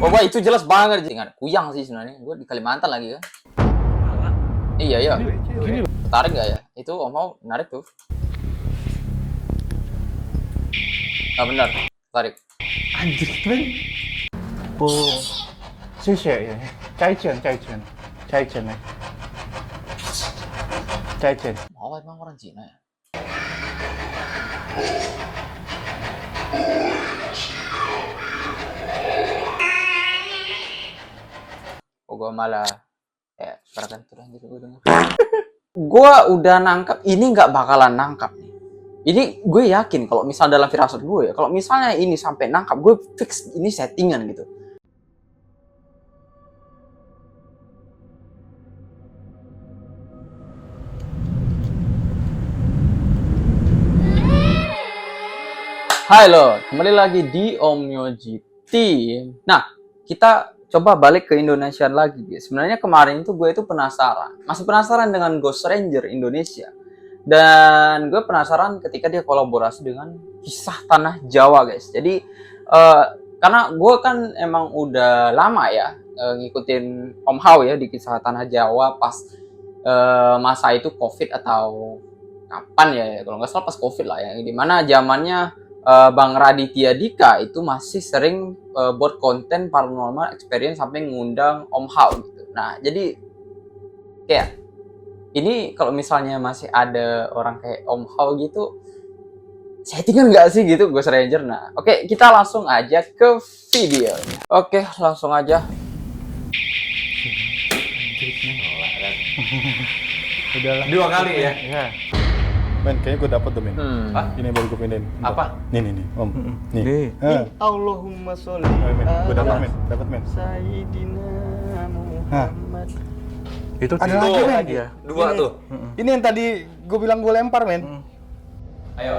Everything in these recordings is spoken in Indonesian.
Oh, gua itu jelas banget dengan Kuyang sih sebenarnya. Gua di Kalimantan lagi kan. Iya, iya. Gini loh. Tertarik gak ya? Itu Om Hao menarik tuh. Ah, benar. Tertarik. Anjir, men. Oh, 谢谢，再见，再见，再见呢，再见。 Mau emang orang Cina ya? Oh, gua malah perhatian tuh anjir gua denger. Gua udah nangkap ini nggak bakalan nangkap nih. Ini gue yakin kalau misal dalam firasat gue ya, kalau misalnya ini sampai nangkap, gue fix ini settingan gitu. Hai lo, kembali lagi di Omyoji Team. Nah, kita coba balik ke Indonesia lagi, guys. Sebenarnya kemarin itu gue itu penasaran, masih penasaran dengan Ghost Ranger Indonesia. Dan gue penasaran ketika dia kolaborasi dengan Kisah Tanah Jawa, guys. Jadi, karena gue kan emang udah lama ya ngikutin Om Hao ya di Kisah Tanah Jawa pas masa itu COVID atau kapan ya, kalau nggak salah pas COVID lah ya, dimana zamannya Bang Raditya Dika itu masih sering buat konten paranormal experience sampai ngundang Om Hao gitu. Nah, jadi kayak ini kalau misalnya masih ada orang kayak Om Hao gitu, settingan nggak sih gitu Ghost Ranger? Nah, oke, kita langsung aja ke videonya. Oke, langsung aja. Udahlah. 2 kali ya? Ya. Men, kayaknya gue dapet tuh, men. Ini baru gue pindahin. Apa? Nih, Om. Nih. Allahumma sholli Men, gue dapet, men. Sayyidina Muhammad. Itu Ada itu lagi, men. lagi ya. 2 tuh. Ini yang tadi gue bilang gue lempar, men. Ayo.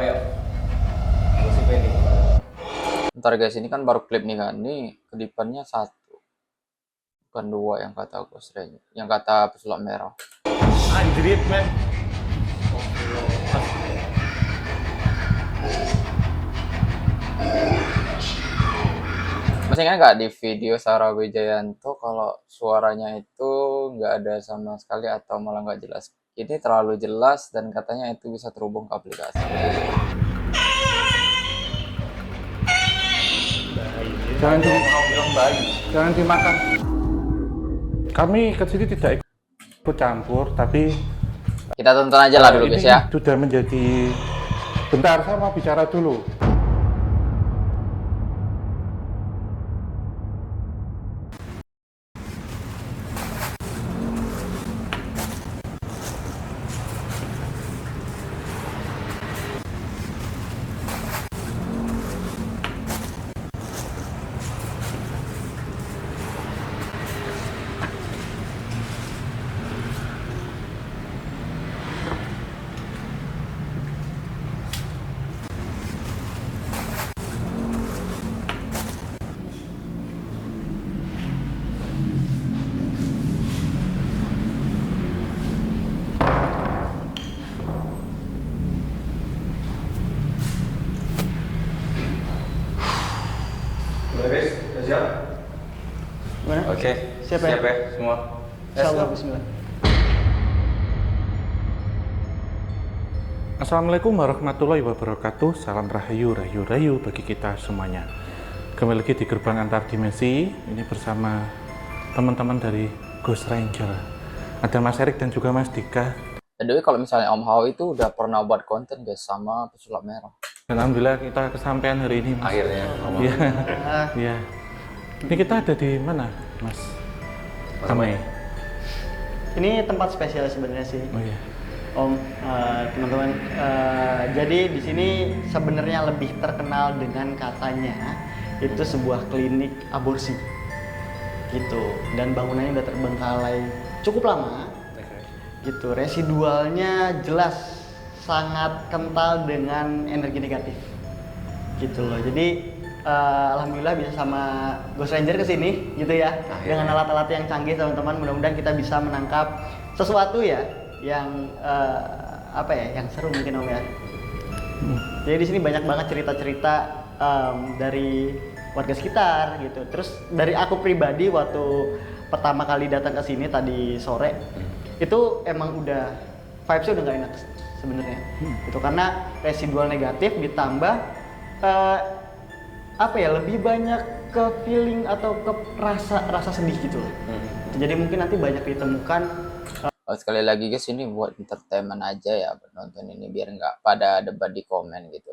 Ntar guys, ini kan baru klip nih kan. Ini kedipannya 1. Bukan 2 yang kata Ghost Ranger. Yang kata pesulap merah. Anjrit, men. Masih ingat nggak di video Sarah Wijayanto kalau suaranya itu nggak ada sama sekali atau malah nggak jelas? Ini terlalu jelas dan katanya itu bisa terhubung ke aplikasi. Jangan dimakan. Kami ke sini tidak ikut campur, tapi Kita tonton aja lah dulu guys ini ya. sudah menjadi. Bentar, saya mau bicara dulu. Udah siap? Gimana? Oke. Siap ya? Semua. Insyaallah, bismillah. Assalamualaikum warahmatullahi wabarakatuh. Salam rahayu bagi kita semuanya. Kembali lagi di gerbang antar dimensi. Ini bersama teman-teman dari Ghost Ranger. Ada Mas Erik dan juga Mas Dika. Jadi kalau misalnya Om Hao itu udah pernah buat konten guys sama pesulap merah. Dan alhamdulillah kita kesampaian hari ini, Mas. Akhirnya. Iya. Iya. Ini kita ada di mana, Mas? Ramai. Ini tempat spesial sebenarnya sih, Oh iya. Om, teman-teman. Jadi di sini sebenarnya lebih terkenal dengan katanya itu sebuah klinik aborsi, gitu. Dan bangunannya udah terbengkalai cukup lama, gitu. Residualnya jelas sangat kental dengan energi negatif, gitu loh. Jadi alhamdulillah bisa sama Ghost Ranger kesini, gitu ya. Dengan alat-alat yang canggih, teman-teman. Mudah-mudahan kita bisa menangkap sesuatu ya yang apa ya, yang seru mungkin Om ya. Jadi di sini banyak banget cerita-cerita dari warga sekitar gitu. Terus dari aku pribadi waktu pertama kali datang ke sini tadi sore, itu emang udah vibes-nya udah nggak enak sebenarnya. Itu karena residual negatif ditambah apa ya, lebih banyak ke feeling atau ke rasa sedih gitu loh. Jadi mungkin nanti banyak ditemukan. Sekali lagi guys, ini buat entertainment aja ya penonton ini, biar nggak pada debat di komen gitu.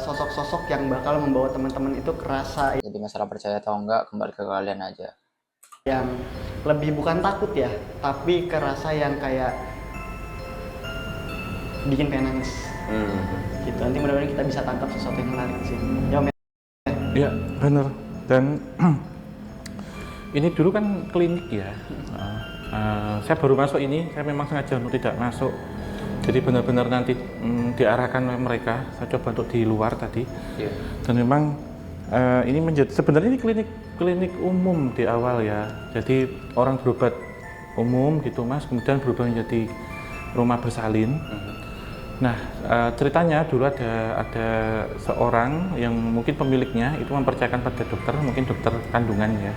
Sosok-sosok yang bakal membawa teman-teman itu ke rasa Jadi masalah percaya atau enggak kembali ke kalian aja. yang lebih bukan takut ya, tapi ke rasa yang kayak bikin pengen nangis. Gitu. Nanti mudah-mudahan kita bisa tangkap sesuatu yang menarik sih. Ya, Om. Iya, bener. Dan ini dulu kan klinik ya. Saya baru masuk ini, saya memang sengaja untuk tidak masuk. Jadi benar-benar nanti diarahkan oleh mereka. Saya coba untuk di luar tadi. Dan memang ini menjadi sebenarnya ini klinik umum di awal ya. Jadi orang berobat umum gitu Mas, kemudian berubah menjadi rumah bersalin. Nah, ceritanya dulu ada seorang yang mungkin pemiliknya itu mempercayakan pada dokter, mungkin dokter kandungan ya.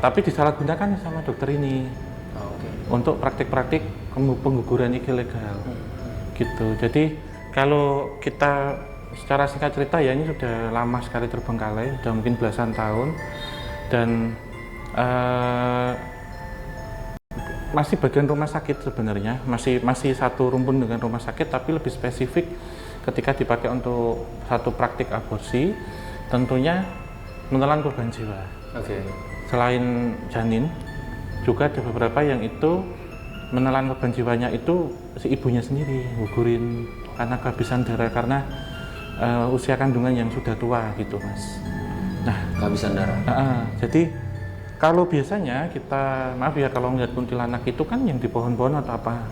Tapi disalahgunakan sama dokter ini untuk praktik-praktik pengguguran ilegal gitu. Jadi kalau kita secara singkat cerita ya, ini sudah lama sekali terbengkalai, sudah mungkin belasan tahun, dan masih bagian rumah sakit sebenarnya, masih satu rumpun dengan rumah sakit, tapi lebih spesifik ketika dipakai untuk satu praktik aborsi, tentunya menelan korban jiwa. Selain janin, juga ada beberapa yang itu menelan korban jiwanya itu si ibunya sendiri, gugurin karena kehabisan darah karena usia kandungan yang sudah tua gitu Mas. Nah, Kehabisan darah. Jadi kalau biasanya kita, maaf ya, kalau melihat kuntilanak itu kan yang di pohon-pohon atau apa.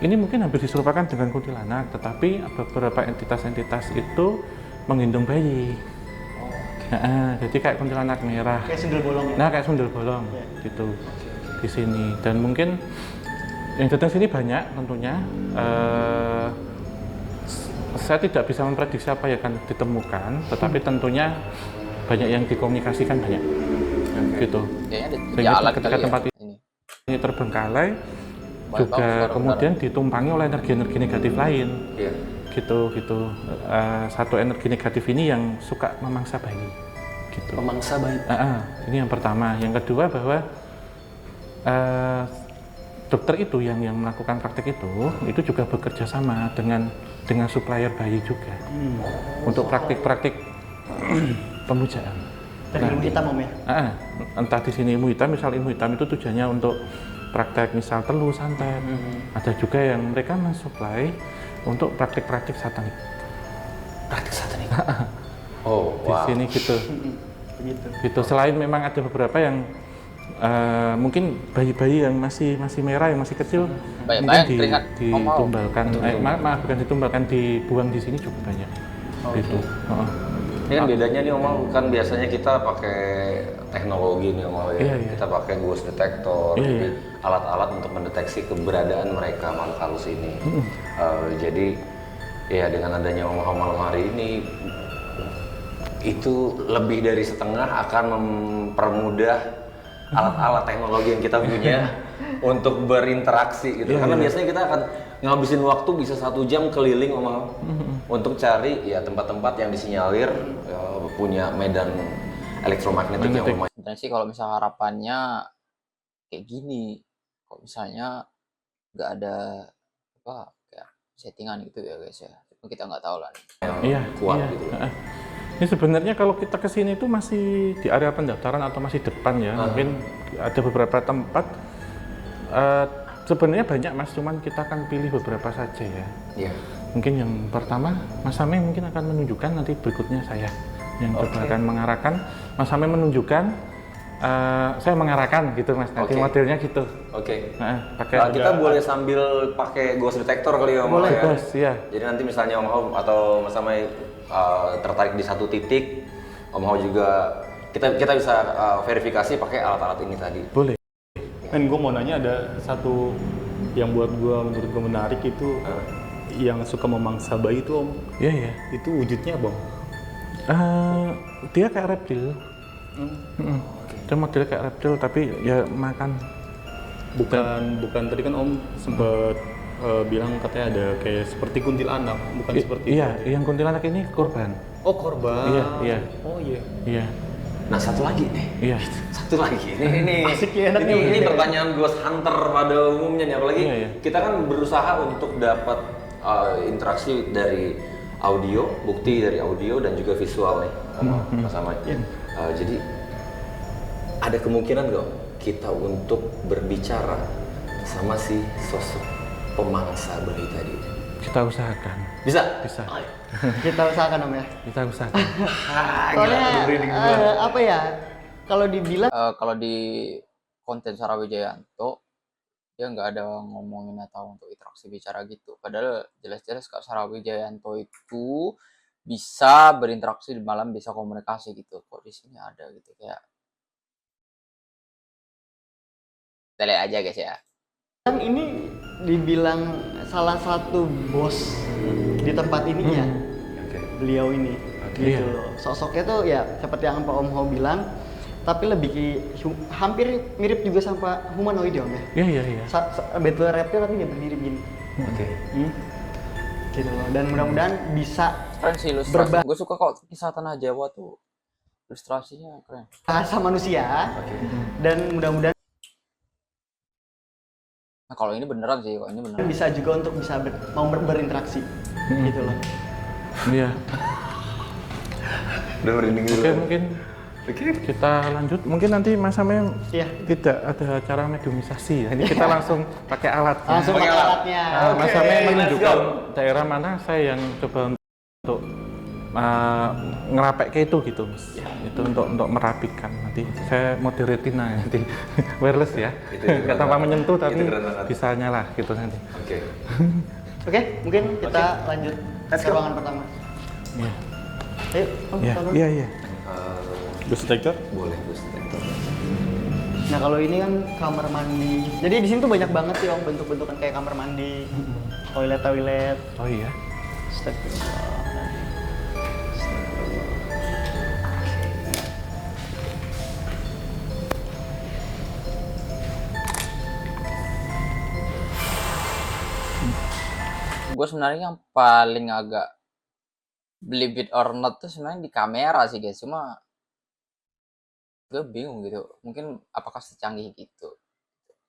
Ini mungkin hampir diserupakan dengan kuntilanak, tetapi beberapa entitas-entitas itu menggendong bayi. Jadi kayak kuntilanak merah. Kayak sundel bolong ya. Nah, kayak sundel bolong gitu di sini. Dan mungkin yang datang sini banyak tentunya. Saya tidak bisa memprediksi apa yang akan ditemukan, tetapi tentunya banyak yang dikomunikasikan banyak. Gitu. Sehingga ketika tempat ini terbengkalai, juga kemudian ditumpangi oleh energi-energi negatif lain. Gitu. Satu energi negatif ini yang suka memangsa bayi. Gitu. Memangsa bayi. Ini yang pertama. Yang kedua bahwa dokter itu yang melakukan praktek itu juga bekerja sama dengan supplier bayi juga untuk praktik-praktik pemujaan. Ilmu hitam Om ya? Entah di sini ilmu hitam, misal ilmu hitam itu tujuannya untuk praktek misal telur santet. Ada juga yang mereka mensuplai untuk praktik-praktik satanik. Praktik satanik. Di sini gitu. Gitu. Selain memang ada beberapa yang mungkin bayi-bayi yang masih merah, yang masih kecil, mungkin ditumbalkan. Maaf, bukan ditumbalkan, dibuang di sini juga banyak. Gitu. Ini kan bedanya nih Om, kan biasanya kita pakai teknologi nih Om ya. Kita pakai ghost detector, alat-alat untuk mendeteksi keberadaan mereka makhluk halus ini. Jadi ya dengan adanya malam hari ini itu lebih dari setengah akan mempermudah alat-alat teknologi yang kita punya untuk berinteraksi gitu. Karena biasanya kita akan ngabisin waktu bisa 1 jam keliling untuk cari ya tempat-tempat yang disinyalir punya medan elektromagnetik yang lumayan. Sebenarnya sih kalau misalnya harapannya kayak gini, kalau misalnya nggak ada apa kayak settingan gitu ya guys ya, kita nggak tahu lah. Kuat gitu. Ini sebenarnya kalau kita kesini itu masih di area pendaftaran atau masih depan ya. Mungkin ada beberapa tempat. Sebenarnya banyak Mas, cuman kita akan pilih beberapa saja ya. Mungkin yang pertama Mas Same mungkin akan menunjukkan, nanti berikutnya saya yang coba akan mengarahkan. Mas Same menunjukkan, saya mengarahkan gitu Mas. Nanti modelnya gitu. Kita boleh sambil pakai ghost detector kali ya Om. Boleh Bos, ya. Jadi nanti misalnya Om atau Mas Same tertarik di satu titik, Om Hao juga kita bisa verifikasi pakai alat-alat ini tadi. Boleh. Men, gue mau nanya, ada satu yang menurut gue menarik itu yang suka memangsa bayi itu Om, Iya, iya. itu wujudnya apa Om? Dia kayak reptil. Mm-mm. Dia modelnya kayak reptil tapi ya makan. Bukan tadi kan Om sempat bilang katanya ada kayak seperti kuntilanak, bukan seperti Iya, yang kuntilanak ini korban. Oh korban. Iya, iya. Oh iya. Iya, Nah satu lagi nih, iya. satu lagi ini Asik ya, enaknya ini begini. pertanyaan Ghost Hunter pada umumnya nih, apalagi Iya, iya. kita kan berusaha untuk dapat interaksi dari audio, bukti dari audio dan juga visual nih sama Mas Amai. Jadi ada kemungkinan nggak kita untuk berbicara sama si sosok pemangsa bayi tadi? Kita usahakan. Bisa? Bisa. Kita usahakan Om ya. Kita usahakan. Soalnya apa ya? Kalau dibilang Kalau di konten Sarah Wijayanto dia nggak ada ngomongin atau untuk interaksi bicara gitu. Padahal jelas-jelas Kak Sarah Wijayanto itu bisa berinteraksi di malam, bisa komunikasi gitu. Kok di sini ada gitu kayak. Kita lihat aja guys ya. ini dibilang salah satu bos di tempat ini ya. Beliau ini gitu Iya. loh. Sosoknya tuh ya seperti yang Pak Om Ho bilang, tapi lebih hampir mirip juga sama humanoid ya Om ya. Iya, iya, iya. Betul reptil tapi dia berdiri begini. Oke. Gitu loh. Dan mudah-mudahan bisa Keren sih ilustrasi. Gue suka kok kisah Tanah Jawa tuh. Ilustrasinya keren. bahasa manusia dan mudah-mudahan Nah kalau ini beneran sih, kalau ini beneran. bisa juga untuk bisa berinteraksi gitu loh. Iya. Udah merinding dulu. Oke, mungkin kita lanjut. Mungkin nanti Mas Amem Iya. tidak ada cara mediumisasi ya. Ini kita langsung pakai alat. Langsung pakai alatnya. Mas Amem menunjukkan daerah mana saya yang coba untuk ngerapek kayak itu gitu, Mas. Itu untuk merapikan. Nanti saya mode retina nanti wireless ya. Nggak tanpa menyentuh tapi keren banget. bisa nyala gitu nanti. Oke. Oke, mungkin kita lanjut ke ruangan pertama. Iya. Ayo, Om, Iya, tolong. iya, iya. Ghost detector? Boleh Gus Detektor. Nah kalau ini kan kamar mandi. Jadi di sini tuh banyak banget sih Om bentuk-bentukan kayak kamar mandi, toilet. Oh iya. Astagfirullah. Gue sebenarnya yang paling agak believe it or not tuh sebenarnya di kamera sih guys. Cuma gue bingung gitu. Mungkin apakah secanggih gitu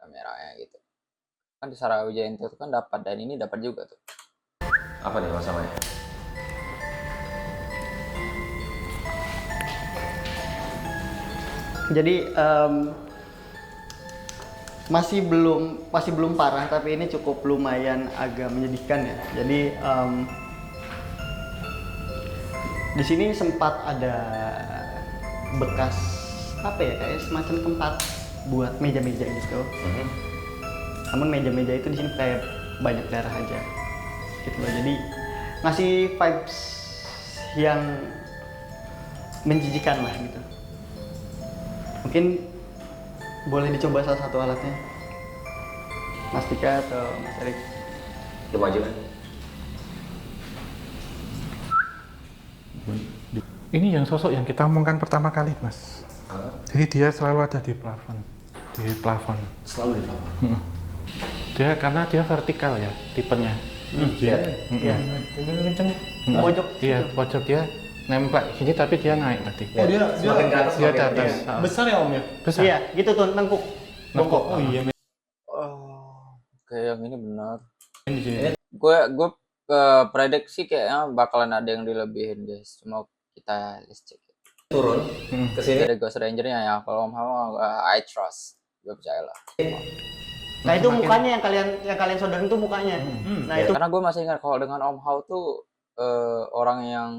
kameranya gitu. Kan di Sarah Wijayanto itu kan dapat dan ini dapat juga tuh. Apa nih Mas Amai? Jadi masih belum parah tapi ini cukup lumayan agak menyedihkan ya. Jadi di sini sempat ada bekas apa ya kayak semacam tempat buat meja-meja gitu. Namun meja-meja itu di sini kayak banyak darah aja. Gitu loh. Jadi ngasih vibes yang menjijikan lah gitu. Mungkin boleh dicoba salah satu alatnya, Mas Dika atau Mas Erik. Coba aja kan. Ini yang sosok yang kita omongkan pertama kali, Mas. Jadi dia selalu ada di plafon. Di plafon. Selalu di bawah. Dia karena dia vertikal ya tipenya. Iya. Kenceng. Pojok. Iya, pojok dia nemplek gini tapi dia naik tadi. Oh dia Semakin ke atas Dia di semakin atas. tinggi. Ah. besar ya Om ya? Besar. Iya, gitu tuh nengkuk. Nengkok. Oh iya. Oh, kayak yang ini benar. Di sini. Gue prediksi kayaknya bakalan ada yang dilebihin guys. Cuma kita let's check. Turun ke sini. Ada Ghost Ranger-nya ya. Kalau Om Hawa I trust. Gue percaya lah. Nah itu mukanya yang kalian sodorin itu mukanya. Nah itu Karena gue masih ingat kalau dengan Om Hao tuh orang yang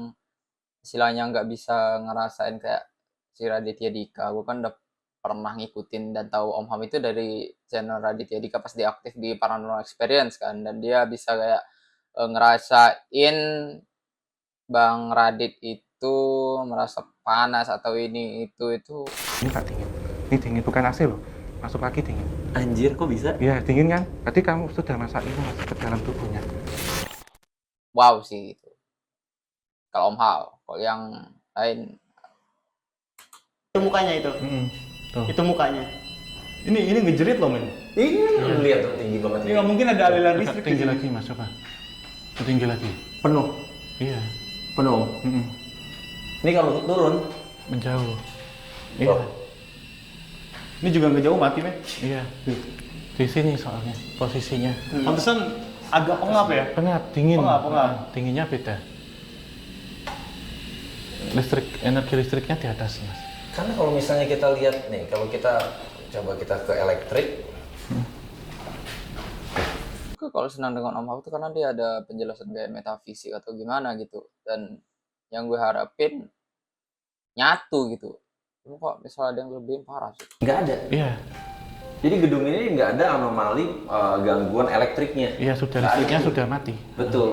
istilahnya nggak bisa ngerasain kayak si Raditya Dika. Gue kan udah pernah ngikutin dan tahu Om Hao itu dari channel Raditya Dika pas dia aktif di Paranormal Experience kan, dan dia bisa kayak ngerasain Bang Radit itu merasa panas atau ini itu Ini Kak dingin. Ini dingin bukan AC loh. Masuk lagi dingin. Anjir kok bisa? Iya, dingin kan? Berarti kamu sudah masak itu masuk ke dalam tubuhnya. wow sih gitu. Kalau Om Hao, kalau yang lain Itu mukanya itu. Tuh. Itu mukanya. Ini ngejerit loh men. Ini lihat tuh tinggi banget. Ini nggak mungkin ada aliran listrik. Tinggi lagi mas, coba. Tinggi lagi. Penuh, Iya. penuh. Mm-mm. Ini kalau turun, Menjauh. Iya. oh, Ini juga nggak jauh mati men. Iya. Di sini soalnya posisinya. Pantesan agak pengap ya. Pengap, dingin. Pengap. Dinginnya beda. Energi listriknya di atas mas. karena kalau misalnya kita lihat nih, kalau kita coba kita ke elektrik, Gue kalau senang dengan Om Hao itu karena dia ada penjelasan kayak metafisik atau gimana gitu, dan yang gue harapin nyatu gitu. Cuma kok misalnya ada yang lebih parah sih. nggak ada. Iya. Jadi gedung ini nggak ada anomali gangguan elektriknya. Iya sudah, Nggak ada listriknya itu. sudah mati. Betul.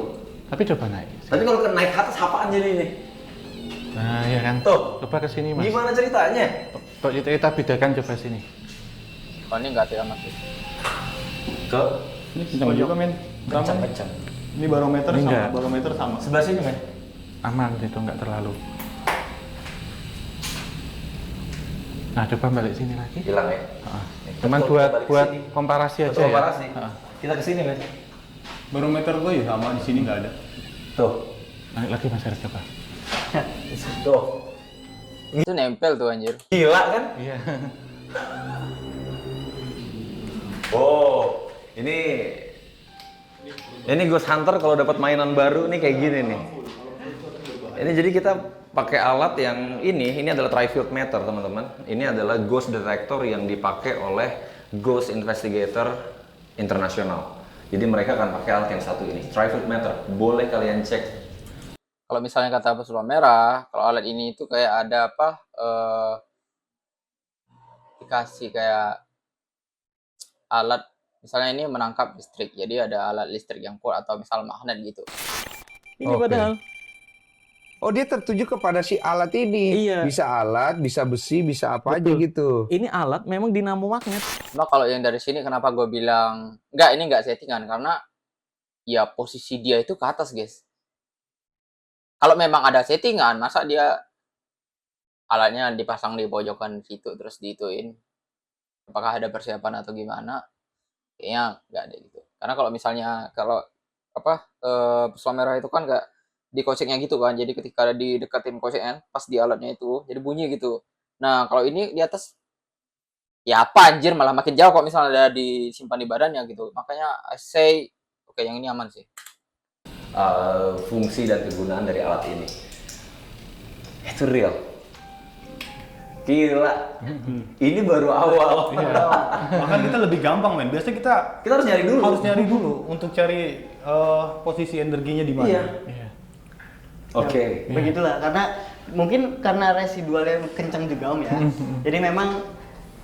Tapi coba naik. Tapi kalau naik ke atas apaan jadi ini? Nah, ya kan. Tuh. Coba ke sini mas. Gimana ceritanya? Tuh, kita bedakan coba sini. Kalau ini nggak aman sih. Ke Ini kencang juga men. Sama. kencang-kencang. Ini barometer Ini sama. nggak. Barometer sama. Sebelah sini men. Aman itu nggak terlalu. Nah coba balik sini lagi. Hilang ya. Ah. Nih, Cuman kita buat balik buat sini. komparasi aja Betul, ya. komparasi. Ah. Kita ke sini men. Barometer gue ya sama di sini nggak ada. Tuh. Naik lagi mas Erik coba. Tuh. Itu nempel tuh anjir. Gila kan? Iya. Oh, ini Ghost Hunter kalau dapat mainan baru nih kayak gini nih. Ini jadi kita pakai alat yang ini adalah tri-field meter teman-teman. Ini adalah ghost detector yang dipakai oleh Ghost Investigator Internasional. Jadi mereka akan pakai alat yang satu ini, tri-field meter. Boleh kalian cek. Kalau misalnya kata pesulap merah, kalau alat ini itu kayak ada apa? Dikasih kayak alat, misalnya ini menangkap listrik, jadi ada alat listrik yang kuat atau misal magnet gitu. Ini padahal. Oh, dia tertuju kepada si alat ini. Iya. Bisa alat, bisa besi, bisa apa aja Betul. gitu. Ini alat memang dinamo magnet. Cuma kalau yang dari sini kenapa gue bilang enggak, ini enggak settingan, karena ya posisi dia itu ke atas guys. Kalau memang ada settingan, masa dia alatnya dipasang di pojokan situ terus diituin? Apakah ada persiapan atau gimana? Kayaknya nggak ada gitu. Karena kalau misalnya kalau apa pesulap merah itu kan nggak di koseknya gitu kan, jadi ketika didekatin koseknya pas di alatnya itu jadi bunyi gitu. Nah kalau ini di atas ya apa anjir, malah makin jauh kalau misalnya ada disimpan di badannya gitu. Makanya I say oke, yang ini aman sih. Fungsi dan kegunaan dari alat ini itu real. Gila. Ini baru awal. Bahkan kita lebih gampang men. Biasanya Kita harus nyari dulu. harus nyari dulu untuk cari posisi energinya di mana. Iya. Iya. Oke. Begitulah, karena mungkin karena residualnya kencang juga Om ya. Jadi memang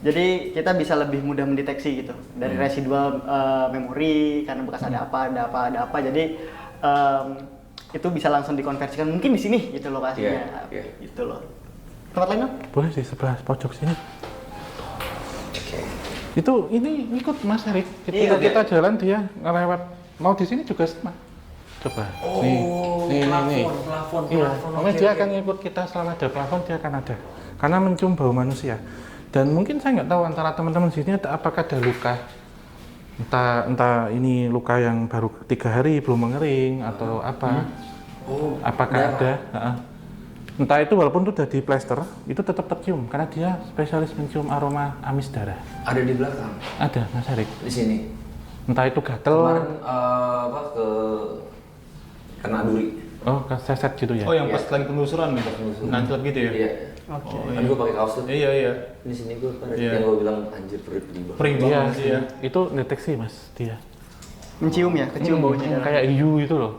kita bisa lebih mudah mendeteksi gitu dari residual memori, karena bekas ada apa. Jadi itu bisa langsung dikonversikan mungkin di sini gitu lokasinya. Iya, iya. Gitu loh. Tempat lain Om? Boleh di sebelah pojok sini. Itu ini ikut Mas Erik. Ketika Iya, kita jalan dia ngelewat. Mau di sini juga sama. Coba. Nih. Plafon. Iya. Pokoknya dia akan ikut kita selama ada plafon, dia akan ada. Karena mencium bau manusia. Dan mungkin saya nggak tahu antara teman-teman di sini apakah ada luka. Entah ini luka yang baru 3 hari belum mengering atau apa. Apakah ada? Entah itu walaupun itu udah di plester, itu tetap tercium karena dia spesialis mencium aroma amis darah. Ada di belakang. Ada, Mas Erik. Di sini. Entah itu gatel, Kemarin kena duri. oh keseset gitu ya. Oh yang pas lagi penelusuran gitu. Nancep gitu ya. Iya. Oke. Kan gue pakai kaos tuh. Iya. Di sini gue pada Iya. yang gue bilang anjir perih banget. Perih Iya, banget sih ya. itu deteksi Mas dia. Mencium ya, kecium baunya. darah. Kayak hiu itu loh.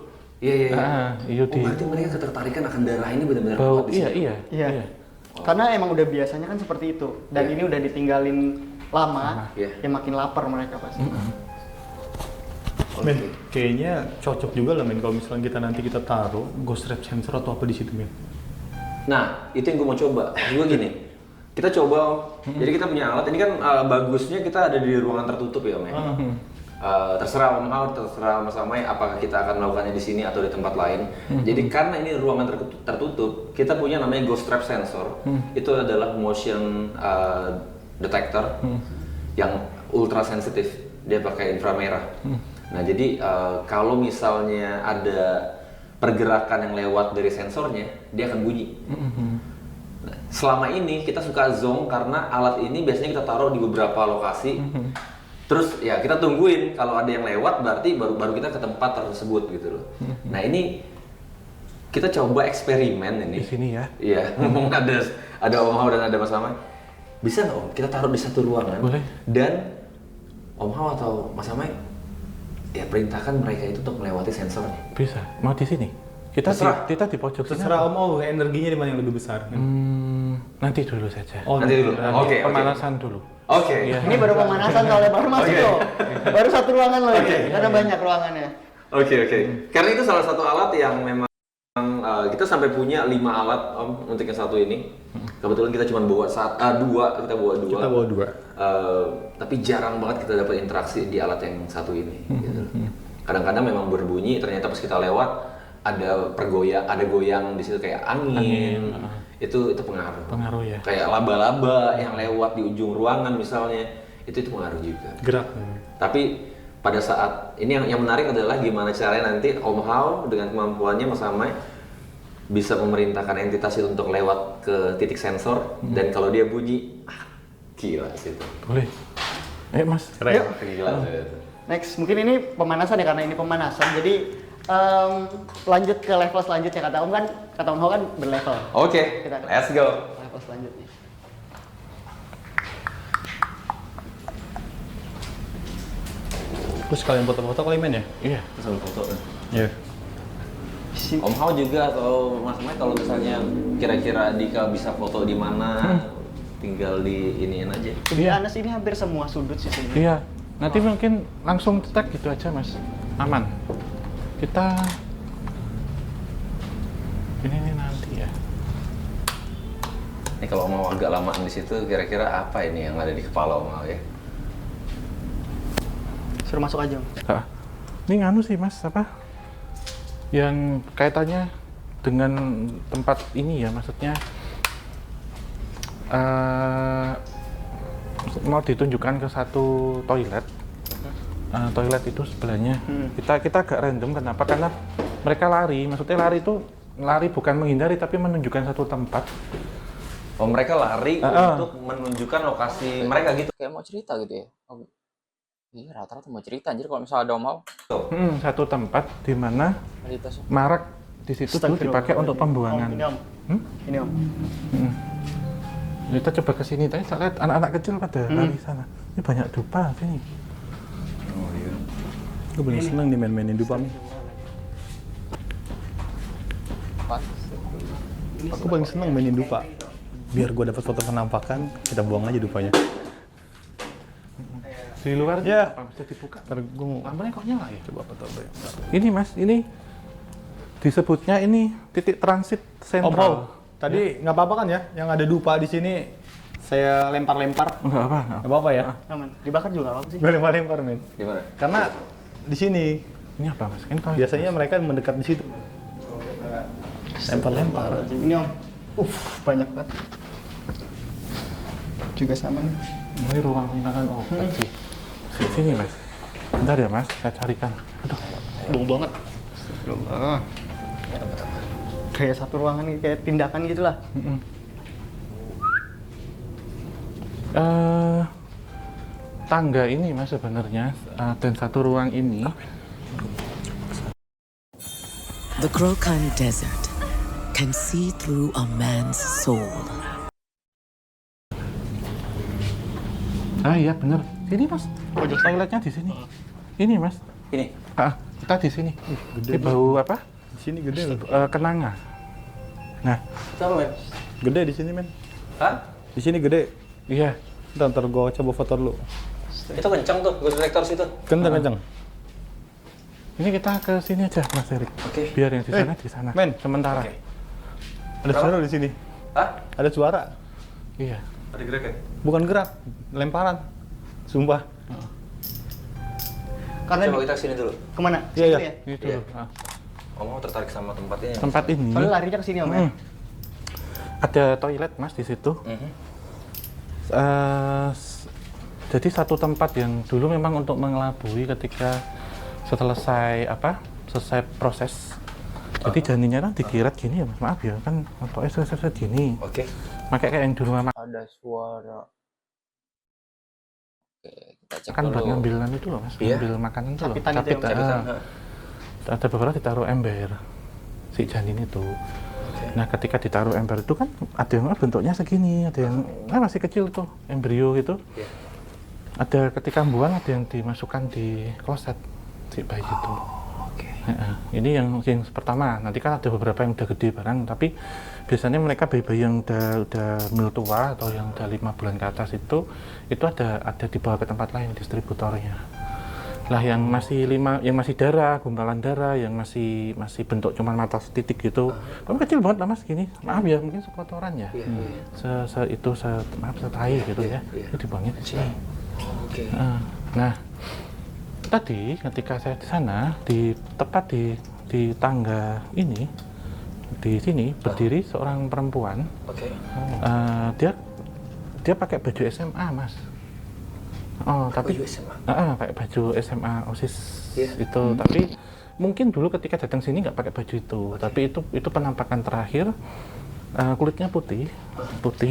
Iya. Hiu di Berarti mereka ketertarikan akan darah ini benar-benar bau. kuat di sini. Iya. Iya. Karena emang udah biasanya kan seperti itu. Dan Iya. ini udah ditinggalin lama, Iya. ya makin lapar mereka pasti. Men, kayaknya cocok juga lah men kalau misalnya kita taruh ghost rep sensor atau apa di situ men. Nah, itu yang gue mau coba. Juga gini, kita coba Om. Jadi kita punya alat, ini kan bagusnya kita ada di ruangan tertutup ya Om ya. terserah Om Hao, terserah Mas Amai apakah kita akan melakukannya di sini atau di tempat lain. Jadi karena ini ruangan tertutup, kita punya namanya ghost trap sensor. Itu adalah motion detector yang ultra sensitif. Dia pakai inframerah. Nah jadi kalau misalnya ada pergerakan yang lewat dari sensornya, dia akan bunyi. Nah, selama ini kita suka zonk karena alat ini biasanya kita taruh di beberapa lokasi. Terus ya kita tungguin kalau ada yang lewat berarti baru kita ke tempat tersebut gitu loh. Nah ini kita coba eksperimen ini. Di sini ya. Iya, ngomong ada Om Hao dan ada Mas Amai. Bisa nggak Om? Kita taruh di satu ruangan. Boleh. Dan Om Hao atau Mas Amai ya perintahkan mereka itu untuk melewati sensornya. Bisa. Mau di sini? Kita di pojok sini. Terserah Om, energinya di mana yang lebih besar. Nanti dulu saja. Oh, Nanti dulu. Oke. Pemanasan dulu. Oke. Iya. Ini baru pemanasan soalnya baru masuk loh. Baru satu ruangan loh Oke. ini. Karena banyak ruangannya. Oke. Karena itu salah satu alat yang memang kita sampai punya 5 alat Om untuk yang satu ini. Kebetulan kita cuma bawa dua, kita bawa dua. Kita bawa 2. Tapi jarang banget kita dapat interaksi di alat yang satu ini. Gitu. Kadang-kadang memang berbunyi, ternyata pas kita lewat ada goyang di situ kayak angin. Itu pengaruh. Pengaruh ya. Kayak laba-laba yang lewat di ujung ruangan misalnya, itu pengaruh juga. Gerak. Tapi pada saat ini yang menarik adalah gimana caranya nanti Om Hao dengan kemampuannya Mas Amai bisa memerintahkan entitas itu untuk lewat ke titik sensor dan kalau dia bunyi, gila sih itu. Boleh. Ayo Mas. Yuk. Gila sih itu. Next, mungkin ini pemanasan ya karena ini pemanasan. Jadi lanjut ke level selanjutnya kata Om Hao kan berlevel. Oke, Kita- let's go. Level selanjutnya. Terus kalian foto-foto kali men ya? Iya. Sambil foto. Iya. Om Hao juga atau Mas Mai kalau misalnya kira-kira Dika bisa foto di mana, tinggal di iniin aja. Di Anas ini hampir semua sudut sih sebenarnya. Iya. Nanti mungkin langsung tag gitu aja Mas. Aman. Kita ini nanti ya. Ini kalau mau agak lamaan di situ, kira-kira apa ini yang ada di kepala Om Hao ya? Suruh masuk aja. Om. Ini nganu sih Mas, apa? Yang kaitannya dengan tempat ini ya, maksudnya mau ditunjukkan ke satu toilet. Toilet itu sebelahnya. Kita agak random, kenapa? Karena mereka lari, maksudnya lari bukan menghindari tapi menunjukkan satu tempat. Oh mereka lari untuk menunjukkan lokasi mereka gitu. Kayak mau cerita gitu ya. Oh, iya rata-rata mau cerita anjir kalau misalnya ada Om Hao. Satu tempat di mana Cerita sih. marak di situ dulu dipakai untuk pembuangan. Om, ini Om. Ini Om. Kita coba ke sini, tadi saya lihat anak-anak kecil pada lari sana. Ini banyak dupa sini. Oh iya. Gue paling seneng nih main-mainin dupa nih. Apa? Aku paling seneng mainin dupa. Biar gue dapat foto penampakan, kita buang aja dupanya. Di luar Ya. apa bisa dibuka? Ntar gue mau Lampunya kok nyala ya? coba foto deh. Ini Mas, ini disebutnya ini titik transit Om Hao, sentral. tadi nggak apa-apa kan ya? Yang ada dupa di sini saya lempar-lempar. Enggak apa. Nggak apa-apa ya? Aman. Dibakar juga nggak apa sih. Gue lempar-lempar men. Di mana? Karena di sini Ini apa Mas? Ini toilet. biasanya mereka mendekat di situ. Lempar-lempar. Ini Om. Banyak banget. Juga sama nih. Ini ruang gunakan obat sih. Sini Mas. Bentar ya Mas, saya carikan. Aduh. Bau banget. Astagfirullah. Kayak satu ruangan nih, kayak tindakan gitu lah. Tangga ini Mas sebenarnya dan satu ruang ini. The Krokan Desert can see through a man's soul. Iya bener. Sini Mas. Toiletnya di sini. Ini Mas. Ini. Kita di sini. Ini bau apa? Di sini gede loh. Kenanga. Nah, Itu apa men? Gede di sini men. Hah? Di sini gede. iya. Ntar gue coba foto dulu. Itu kencang tuh, ghost detector situ. Kencang-kencang. Ini kita ke sini aja Mas Erik. Oke. Biar yang di sana di sana. Men. Sementara. Oke. Ada suara di sini. Hah? Ada suara. Iya. Ada gerak ya? Bukan gerak, lemparan. Sumpah. Karena Coba kita kesini dulu. kemana? Iya, iya. Sini ya? Itu. Iya. Ah. Om mau tertarik sama tempat ini? Tempat ini Soalnya larinya ke sini Om ya. ada toilet Mas di situ. Mhm. Jadi satu tempat yang dulu memang untuk mengelabui ketika selesai selesai proses. Jadi janinnya kan digiret gini ya Mas, maaf ya kan untuk selesai gini. Oke. Pakai kayak yang dulu mama Ada suara. Oke, kita cek kan buat dulu. ngambilan itu loh Mas, Iya. ngambil makanan itu loh. Sapitan itu ya, Mas? Sapitan. Ada beberapa ditaruh ember si janin itu. Nah ketika ditaruh ember itu kan ada yang bentuknya segini, ada yang masih kecil tuh embrio gitu. Iya. Ada ketika buang ada yang dimasukkan di kloset si bayi itu. Oke. Ini yang pertama. Nanti kan ada beberapa yang udah gede barang, tapi biasanya mereka bayi-bayi yang udah mil tua atau yang udah 5 bulan ke atas itu ada dibawa ke tempat lain distributornya. Lah yang masih yang masih darah, gumpalan darah, yang masih bentuk cuman mata setitik gitu. Kan kecil banget lah Mas gini. Maaf ya, mungkin sekotoran ya. Maaf setai gitu ya. Itu dibuangnya ke sini. Oke. Nah, tadi ketika saya di sana tepat di tangga ini di sini berdiri seorang perempuan. Oke. Dia pakai baju SMA Mas. Oh, tapi Baju SMA. pakai baju SMA OSIS Iya. itu. Tapi mungkin dulu ketika datang sini nggak pakai baju itu. Tapi itu penampakan terakhir. Kulitnya putih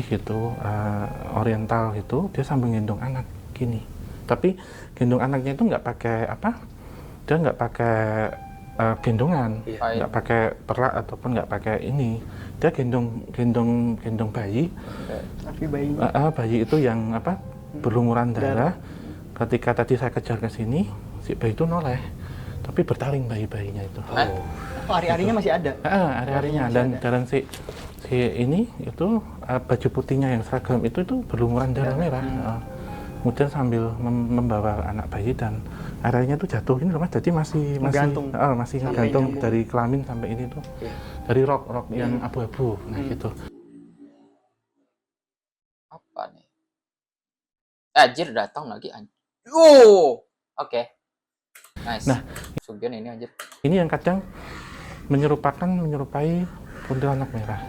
gitu, oriental gitu. Dia sambil gendong anak gini. Tapi gendong anaknya itu nggak pakai Dia nggak pakai gendongan, Iya. nggak pakai perak ataupun nggak pakai ini. Dia gendong bayi. Tapi bayinya Bayi itu yang berlumuran darah. Ketika tadi saya kejar ke sini, si bayi itu noleh, tapi bertaring bayinya itu. hari-harinya masih ada. Hari-harinya dan si ini itu baju putihnya yang seragam itu berlumuran darah merah. Kemudian sambil membawa anak bayi dan airnya itu jatuh ini loh Mas, jadi masih Menggantung. masih Sampai gantung nyambung. dari kelamin sampai ini tuh. Dari rok yang abu-abu. Nah, gitu. Apa nih? Anjir datang lagi anjir. Oke. Nice. Nah, Sugion ini anjir. Ini yang kadang menyerupai kuntilanak merah.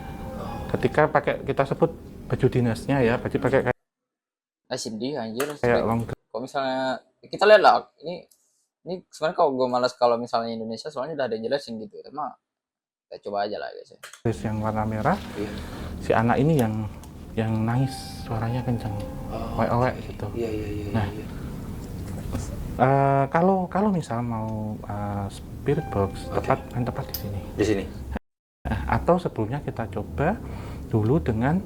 Ketika kita sebut baju dinasnya ya, baju pakai Cindy anjir. kayak long Kalau misalnya kita lihat lah, ini sebenarnya kalau gue malas kalau misalnya Indonesia soalnya udah ada yang jelasin gitu. Cuma kita coba aja lah guys ya. dress yang warna merah. Si anak ini yang nangis, suaranya kencang, owek-owek gitu. Iya. Nah, kalau misal mau spirit box tepat di sini. Di sini. Nah, atau sebelumnya kita coba dulu dengan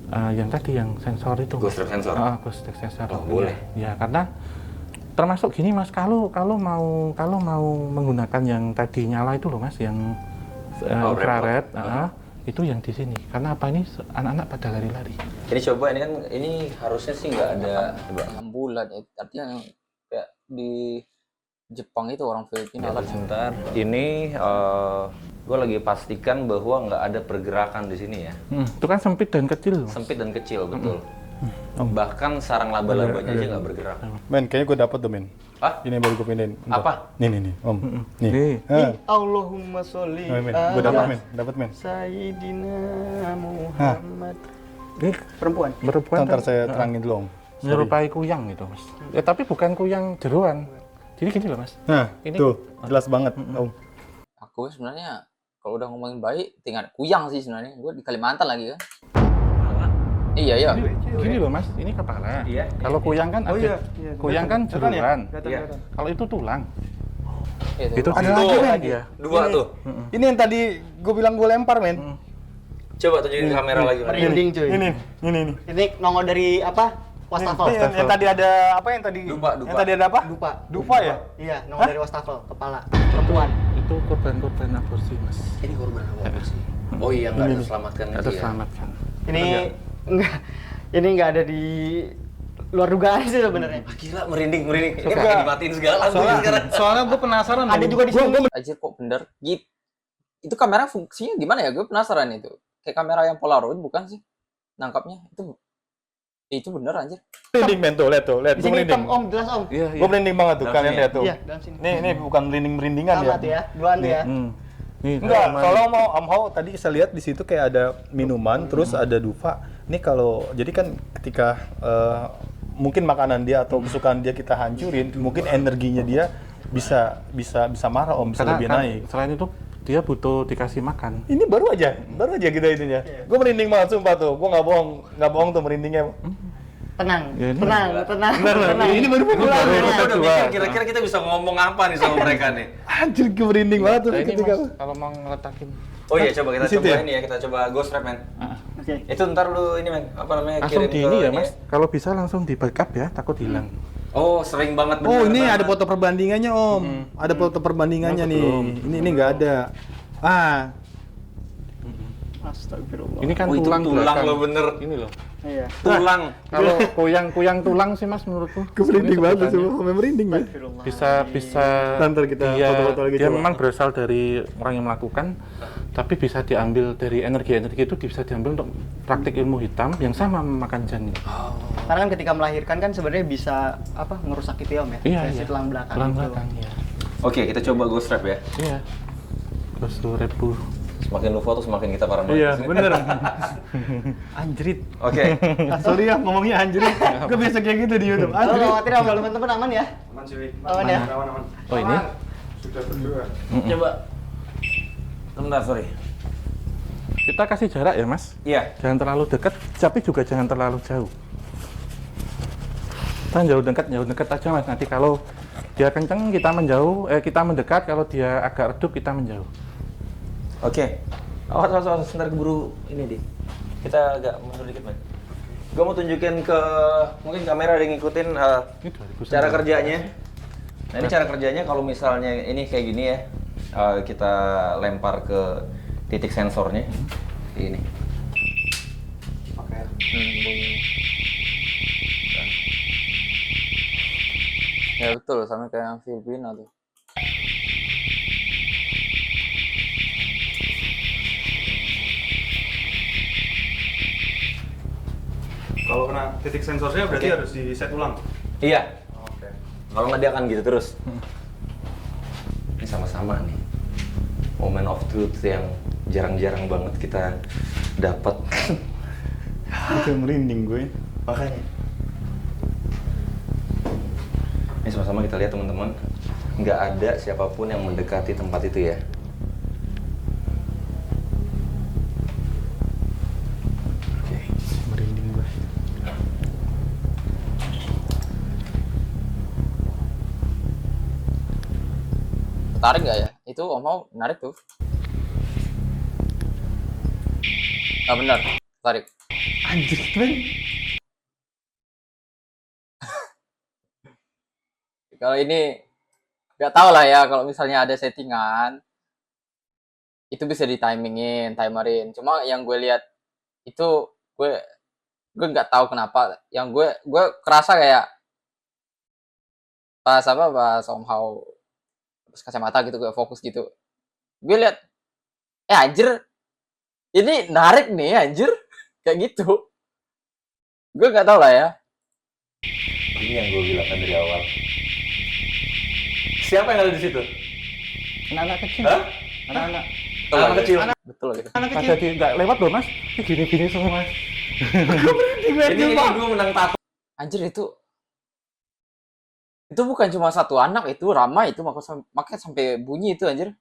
yang tadi yang sensor itu. Ghost trap sensor? Ghost trap sensor. Oh, boleh. Ya, karena termasuk gini Mas, kalau mau menggunakan yang tadi nyala itu loh Mas, yang infrared, itu yang di sini. Karena apa ini anak-anak pada lari-lari. Ini coba ini harusnya sih nggak ada. Coba. 6 bulan ya. Artinya kayak di Jepang itu orang Filipina lah. Sebentar. Ini gue lagi pastikan bahwa nggak ada pergerakan di sini ya. Itu kan sempit dan kecil Mas. Sempit dan kecil, betul. Bahkan sarang laba-labanya aja nggak bergerak. Men, kayaknya gue dapet tuh, men. Hah? Ini yang baru gue pindahin. Bentar. Apa? Nih, Om. Nih. Nih. Allahumma sholli Men, gue dapet, men. Sayyidina Muhammad. Ini Perempuan. perempuan Ntar saya terangin dulu, Om. menyerupai kuyang gitu Mas. Ya tapi bukan kuyang jeroan. Jadi gini loh Mas. Nah, Ini- tuh, jelas banget, Om. Aku sebenarnya kalau udah ngomongin bayi tinggal kuyang sih sebenarnya. Gue di Kalimantan lagi kan. Iya. Gini loh Mas, ini kepala. Iya. Kalau kuyang kan ada. iya. Kuyang kan jeroan. Iya. Kalau itu tulang. Itu. Ada lagi, men. ya. Dua tuh. Ini yang tadi gue bilang gue lempar, men. Coba tunjukin kamera lagi. Mas. Merinding cuy. Ini. Ini nongol dari apa? Wastafel. Yang tadi ada apa yang tadi? Dupa. Yang tadi ada apa? Dupa. Dupa ya? Iya, nongol dari wastafel, kepala. Perempuan. Itu korban aborsi Mas. Ini korban apa sih? Oh iya, nggak terselamatkan Nggak itu ya. terselamatkan. Ini enggak ada di luar dugaan sih sebenarnya. Gila, merinding. Ini pakai dimatiin segala gue sekarang. Soalnya gue penasaran. Ada juga di sini. Anjir kok bener gitu. Itu kamera fungsinya gimana ya? Gue penasaran itu. Kayak kamera yang Polaroid bukan sih? Nangkapnya itu Itu bener anjir. Merinding men tuh, lihat tuh, lihat. Di Gue sini merinding. hitam Om, jelas Om. Iya, Gue merinding banget tuh, Dalam kalian sini lihat tuh. Iya, dalam sini. Nih bukan merinding-merindingan Sama ya. tuh ya, duaan tuh ya. Nih, Enggak, aman. kalau mau Amhau tadi saya lihat di situ kayak ada minuman, terus ada dufa. Ini kalau jadi kan ketika mungkin makanan dia atau kesukaan dia kita hancurin, mungkin energinya dia bisa marah Om, bisa Karena lebih kan naik. selain itu dia butuh dikasih makan. Ini baru aja kita itunya. Gue merinding banget sumpah tuh. Gue nggak bohong tuh merindingnya. Tenang, Ya, ini- tenang. Ini baru Gue mulai. udah mikir kira-kira kita bisa ngomong apa nih sama mereka nih. Anjir, gue merinding banget tuh Nah, ini ketika. Mas, kalau mau ngeletakin. Oh iya, coba kita Di situ coba ya? ini ya, kita coba ghost trap, men. Oke. Itu ntar lu ini, men, apa namanya, Langsung kirim di ke ini ya Mas. Kalau bisa langsung di backup ya, takut hilang. Oh, sering banget Oh, bener ini banget. ada foto perbandingannya Om. Ada foto perbandingannya nih. Ini nggak ada. Ah, Astagfirullah. Ini kan Oh, itu tulang tulang belakang. lo bener. Ini loh. Iya. Tulang. Kalau kuyang tulang sih Mas menurutku. gue merinding Ini banget sebutannya. tuh, sampai merinding ya. Astagfirullah. Bisa Ntar kita dia, foto-foto lagi dia coba. memang berasal dari orang yang melakukan, tapi bisa diambil dari energi itu bisa diambil untuk praktik ilmu hitam yang sama memakan janin. Karena kan ketika melahirkan kan sebenarnya bisa ngerusak itu ya Om ya. Iya, Sesi iya. tulang belakang. Tulang itu. belakang ya. Oke, kita coba ghost trap ya. Iya. Terus tuh repu. Semakin lu foto semakin kita paranoid. Iya, di sini. bener. Anjrit. Oke. Sorry ya ngomongnya anjrit. Gue biasa kayak gitu di YouTube. Halo, Anjrit. khawatir Om, teman-teman aman ya? Aman sih. Aman ya? Oh ini? Sudah berdua. Coba. Sebentar, sorry. Kita kasih jarak ya Mas. Iya. Jangan terlalu dekat, tapi juga jangan terlalu jauh. Kita jauh dekat aja Mas. Nanti kalau dia kenceng kita kita mendekat. Kalau dia agak redup kita menjauh. Oke. Awas, sebentar keburu ini, Di. Kita agak mundur dikit, men. Gue mau tunjukin ke mungkin kamera ada yang ngikutin Ini 2009. cara kerjanya. Nah, ini cara kerjanya kalau misalnya ini kayak gini ya. Kita lempar ke titik sensornya. Ini. Oke. Ya betul, sama kayak yang Filipina tuh. Kalau kena titik sensornya berarti harus di set ulang. Iya. Oke. Kalau nggak dia akan gitu terus. Ini sama-sama nih. Moment of truth yang jarang-jarang banget kita dapat. Itu merinding gue. Makanya. Ini sama-sama kita lihat teman-teman. Nggak ada siapapun yang mendekati tempat itu ya. Oke. Merinding gue. Tertarik nggak ya? Itu Om mau menarik tuh. Ah benar, tarik. Anjrit, men. Kalau ini nggak tahu lah ya, kalau misalnya ada settingan itu bisa timerin. Cuma yang gue lihat itu gue nggak tahu kenapa. Yang gue kerasa kayak pas somehow pas kacamata gitu gue fokus gitu. Gue lihat anjir ini narik nih anjir kayak gitu. Gue nggak tahu lah ya. Ini yang gue bilang kan dari awal. Siapa yang ada di situ? Anak-anak kecil. Hah? Anak-anak. Anak kecil. Betul gitu. Pada di nggak lewat loh Mas. Ini gini-gini semua Mas. Ini gue menang tato. Anjir itu bukan cuma satu anak, itu ramai itu makanya sampai bunyi itu anjir.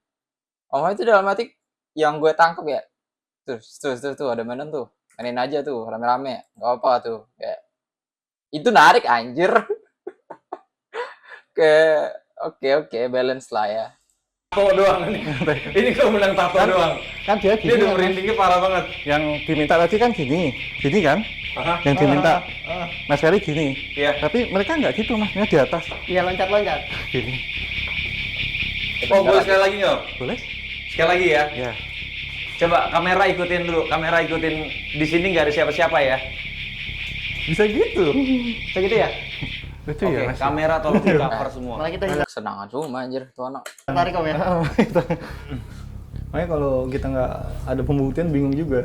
Oh itu dalam arti yang gue tangkap ya. Tuh ada mainan tuh. Mainin aja tuh rame-rame. Gak apa tuh. Kayak itu narik anjir. Oke, balance lah ya. Tato doang nih. Ini gue menang tato doang. Kan dia Dia gini. udah Mas. merindingnya parah banget. Yang diminta tadi kan gini kan? Aha. Yang diminta Mas Ferry gini. Iya. Tapi mereka nggak gitu Mas, di atas Iya, loncat-loncat. gini. Oh, boleh sekali lagi nggak? Boleh? Sekali lagi ya. Ya. Coba kamera ikutin dulu. Kamera ikutin. Di sini nggak ada siapa-siapa ya. Bisa gitu. Bisa gitu ya? Itu Oke, ya Mas. kamera tolong di cover semua. Malah kita hilang. Senangan cuma anjir tuh anak. Tarik Om ya. Makanya kalau kita nggak ada pembuktian bingung juga.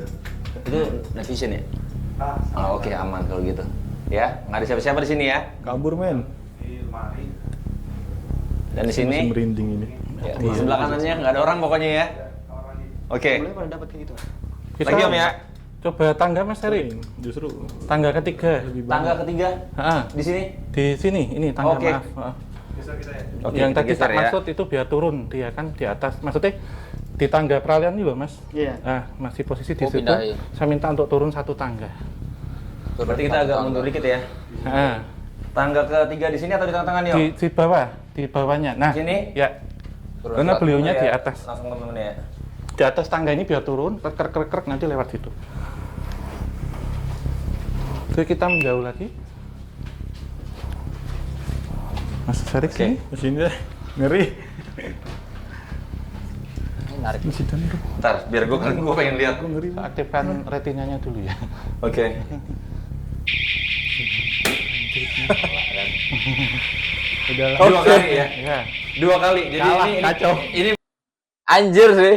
Itu night vision ya? Oke, aman kalau gitu. Ya, nggak ada siapa-siapa di sini ya. Kabur men. Dan di sini merinding ini. ya, di sebelah kanannya nggak ada orang pokoknya ya. Oke. Boleh pada dapat kayak gitu. Kita Lagi Om ya. coba tangga Mas Heri. Justru Tangga ketiga. Tangga ketiga di sini. Di sini, ini tangga Oke. maaf. Oke, Yang kita tadi geser tak ya. maksud itu biar turun, dia kan di atas. Maksudnya di tangga peralihan ini loh Mas. Iya. Nah, masih posisi di Oh, situ. pindahin. Saya minta untuk turun satu tangga. Berarti kita agak mundur dikit ya. Nah, Tangga ketiga di sini atau di tengah-tengah nih Om? di bawah, di bawahnya. Nah, Sini? ya. Karena beliaunya di Ya, atas. Langsung teman-teman ya. Di atas tangga ini biar turun, krek nanti lewat situ. Oke, kita menjauh lagi. Mas Sari Oke. sini. Sini deh. Ngeri. Narik. Ntar, biar gue pengen lihat. Aktifkan retinanya dulu ya. Oke. Dua kali ya. Ya. Dua kali. Jadi Kalah, ini kacau. Ini Anjir sih.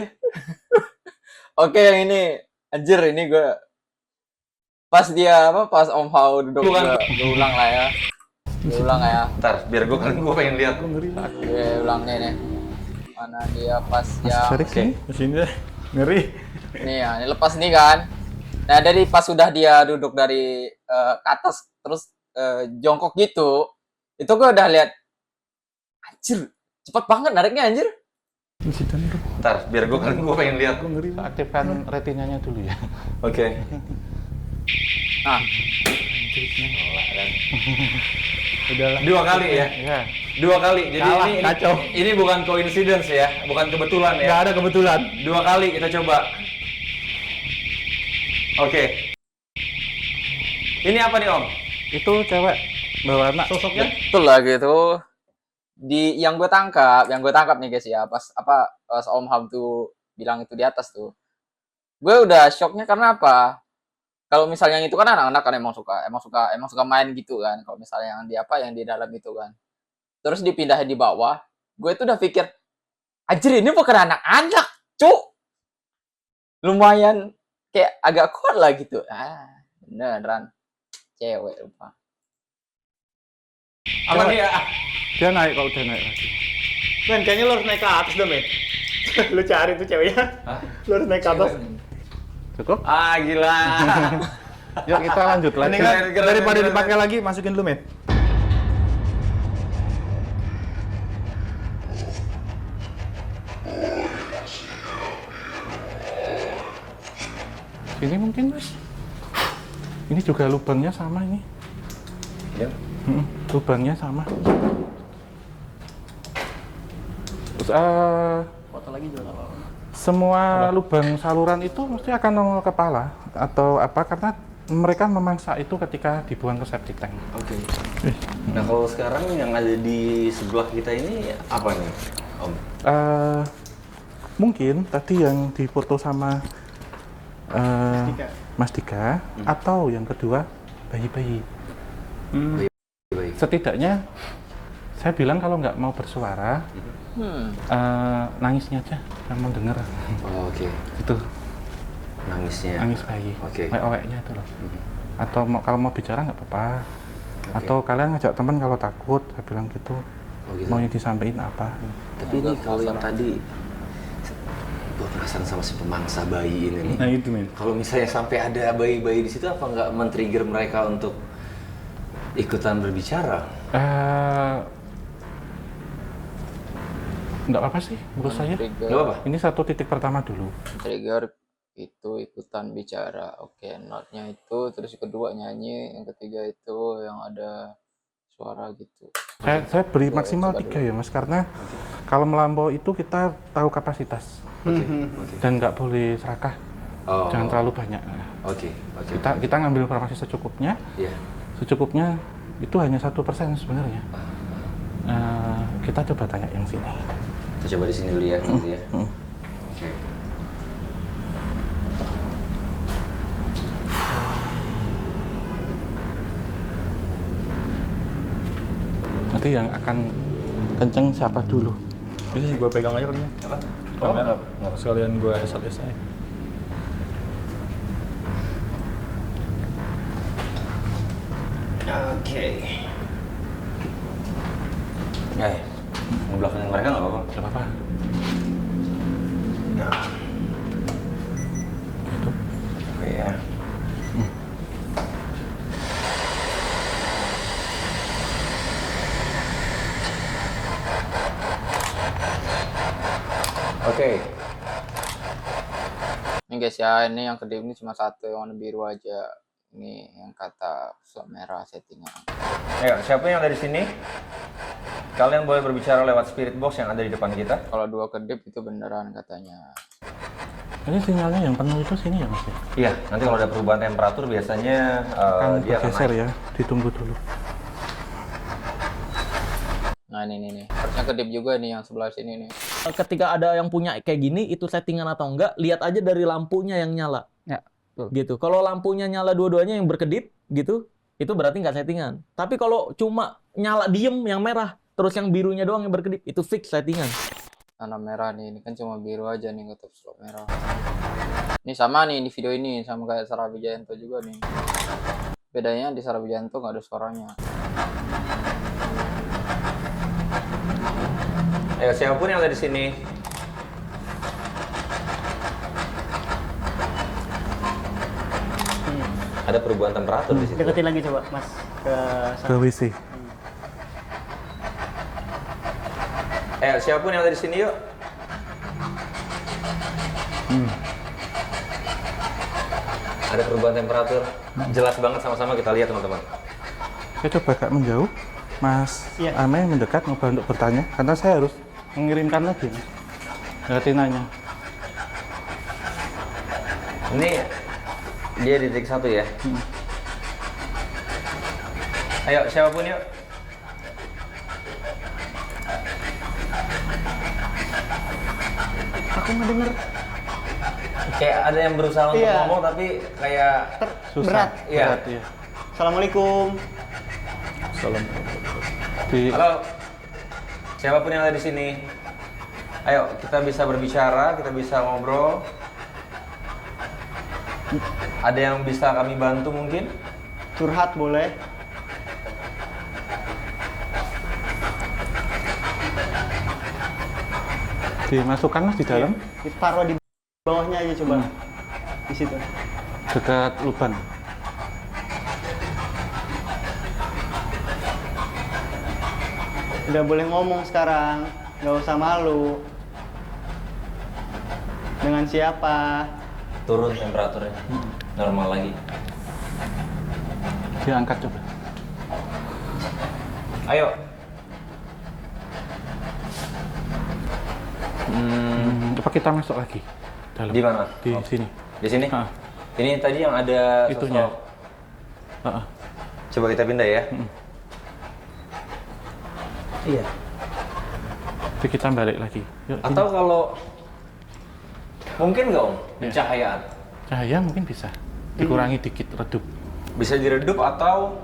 Oke, yang ini anjir ini gue pas dia apa pas Om Hao duduk gue ulang lah ya. Gue ulang ya. ntar, biar gue pengen lihat. Gue ulang nih. Mana dia pas Mas yang Sari sini. Sini deh. Ngeri. nih ya, ini lepas nih kan. Nah, dari pas sudah dia duduk dari ke atas terus jongkok gitu, itu gue udah lihat anjir, cepet banget nariknya anjir. Ntar, biar gue pengen lihat. Aktifkan retinanya dulu ya. Oke. Nah, Dua kali ya. Ya. Dua kali. Jadi Kalah, ini kacau. ini bukan coincidence ya, bukan kebetulan ya. Nggak ada kebetulan. Dua kali kita coba. Oke. Ini apa nih Om? Itu cewek bawa anak. Sosoknya? betul lah gitu. Di yang gue tangkap nih guys ya, pas Om Ham tuh bilang itu di atas tuh. Gue udah shocknya karena apa? Kalau misalnya yang itu kan anak-anak kan emang suka main gitu kan. Kalau misalnya yang di dalam itu kan. Terus dipindahin di bawah, gue tuh udah pikir, anjir ini bukan anak-anak, cuk. Lumayan kayak agak kuat lah gitu. Beneran cewek lupa. Apa dia? Dia naik kalau udah naik lagi. Men, kayaknya lo harus naik ke atas dong, men. Lu cari tuh ceweknya. Lu harus naik ke atas. Cukup? Ah, gila. Yuk kita lanjut lagi. Mendingan daripada dipakai lagi, masukin dulu men. Ini mungkin Mas. Ini juga lubangnya sama ini. Ya. Lubangnya sama. Terus Foto lagi juga kalau. semua lubang saluran itu mesti akan nongol kepala atau apa karena mereka memangsa itu ketika dibuang ke septic tank. Oke. Nah, kalau sekarang yang ada di sebelah kita ini apa nih, Om? Mungkin tadi yang difoto sama Mas Dika atau yang kedua bayi-bayi. Baik. Setidaknya saya bilang kalau nggak mau bersuara, nangisnya aja, yang mau denger. Oh, oke. Itu Nangisnya. nangis bayi, Oke. owek-oweknya itu loh. Atau kalau mau bicara nggak apa-apa. Atau kalian ngajak teman kalau takut, saya bilang gitu. Oh, gitu. Mau yang disampaikan apa? Tapi ini kalau yang tadi gue penasaran sama si pemangsa bayi ini nih. Nah itu men. Kalau misalnya sampai ada bayi-bayi di situ, apa nggak men-trigger mereka untuk ikutan berbicara? Nggak apa-apa sih menurut saya. Nggak apa-apa? Ini satu titik pertama dulu. Trigger itu ikutan bicara. Oke, notnya itu, terus yang kedua nyanyi, yang ketiga itu yang ada suara gitu. Saya beri maksimal coba 3 ya Mas, karena kalau melampaui itu kita tahu kapasitas. Oke. Dan nggak boleh serakah, Oh. jangan terlalu banyak. Oke. Kita ngambil informasi secukupnya, Iya. secukupnya itu hanya 1% sebenarnya. Kita coba tanya yang sini. Kita coba di sini dulu ya, nanti ya. Oke. Nanti yang akan kenceng siapa dulu? Ini gue pegang aja kali ya. Apa? Oh, enggak. Sekalian gue SLS aja. Ya, Ngebelakangin mereka nggak apa-apa. Gak apa-apa. Nah. Gitu. Oke ya. Oke. Ini guys ya, ini yang kedip ini cuma satu yang warna biru aja. Ini yang kata slot merah settingan. Ayo, siapa yang ada di sini? Kalian boleh berbicara lewat spirit box yang ada di depan kita. Kalau 2 kedip itu beneran katanya. Ini sinyalnya yang penuh itu sini ya mas ya? Iya, nanti kalau ada perubahan temperatur biasanya Kan dia akan bergeser naik. ya, ditunggu dulu. Nah ini nih. Harusnya kedip juga nih yang sebelah sini nih. Ketika ada yang punya kayak gini, itu settingan atau enggak, lihat aja dari lampunya yang nyala. Ya, Gitu. Kalau lampunya nyala dua-duanya yang berkedip, gitu, itu berarti nggak settingan. Tapi kalau cuma nyala diem yang merah, terus yang birunya doang yang berkedip, itu fix settingan. Warna merah nih, ini kan cuma biru aja nih ngetop slot merah. Ini sama nih di video ini, sama kayak Sarabi Jayanto juga nih. Bedanya di Sarabi Jayanto nggak ada suaranya. Ayo, siapapun yang ada di sini. Ada perubahan temperatur di situ. deketin lagi coba Mas ke Ke WC. Ayo, siapapun yang ada di sini yuk. Ada perubahan temperatur. Jelas banget sama-sama kita lihat teman-teman. Saya coba agak menjauh. Mas Iya. Ame mendekat coba untuk bertanya, karena saya harus mengirimkan lagi. Berarti nanya. Ini dia di titik 1 ya. Ayo, siapapun yuk. aku nggak denger. Kayak ada yang berusaha untuk Iya. ngomong tapi kayak Susah. Berat. Iya. Berat, iya. Assalamualaikum. Di, halo. Siapapun yang ada di sini. Ayo, kita bisa berbicara, kita bisa ngobrol. Ada yang bisa kami bantu mungkin? Curhat boleh. dimasukkan mas di dalam, Ditaruh di bawahnya aja coba. Di situ. dekat lubang. Udah boleh ngomong sekarang. Nggak usah malu. Dengan siapa? Turun temperaturnya. Normal lagi. Diangkat coba. Ayo. Apa kita masuk lagi? Dalam. Di mana? Di Oh. sini. Di sini? Ah. Ini tadi yang ada Itunya. sosok. Ah, ah. Coba kita pindah ya. Iya. Jadi kita balik lagi. Yuk, Atau kalau mungkin nggak Om, Iya. pencahayaan cahaya mungkin bisa dikurangi dikit, redup. bisa diredup atau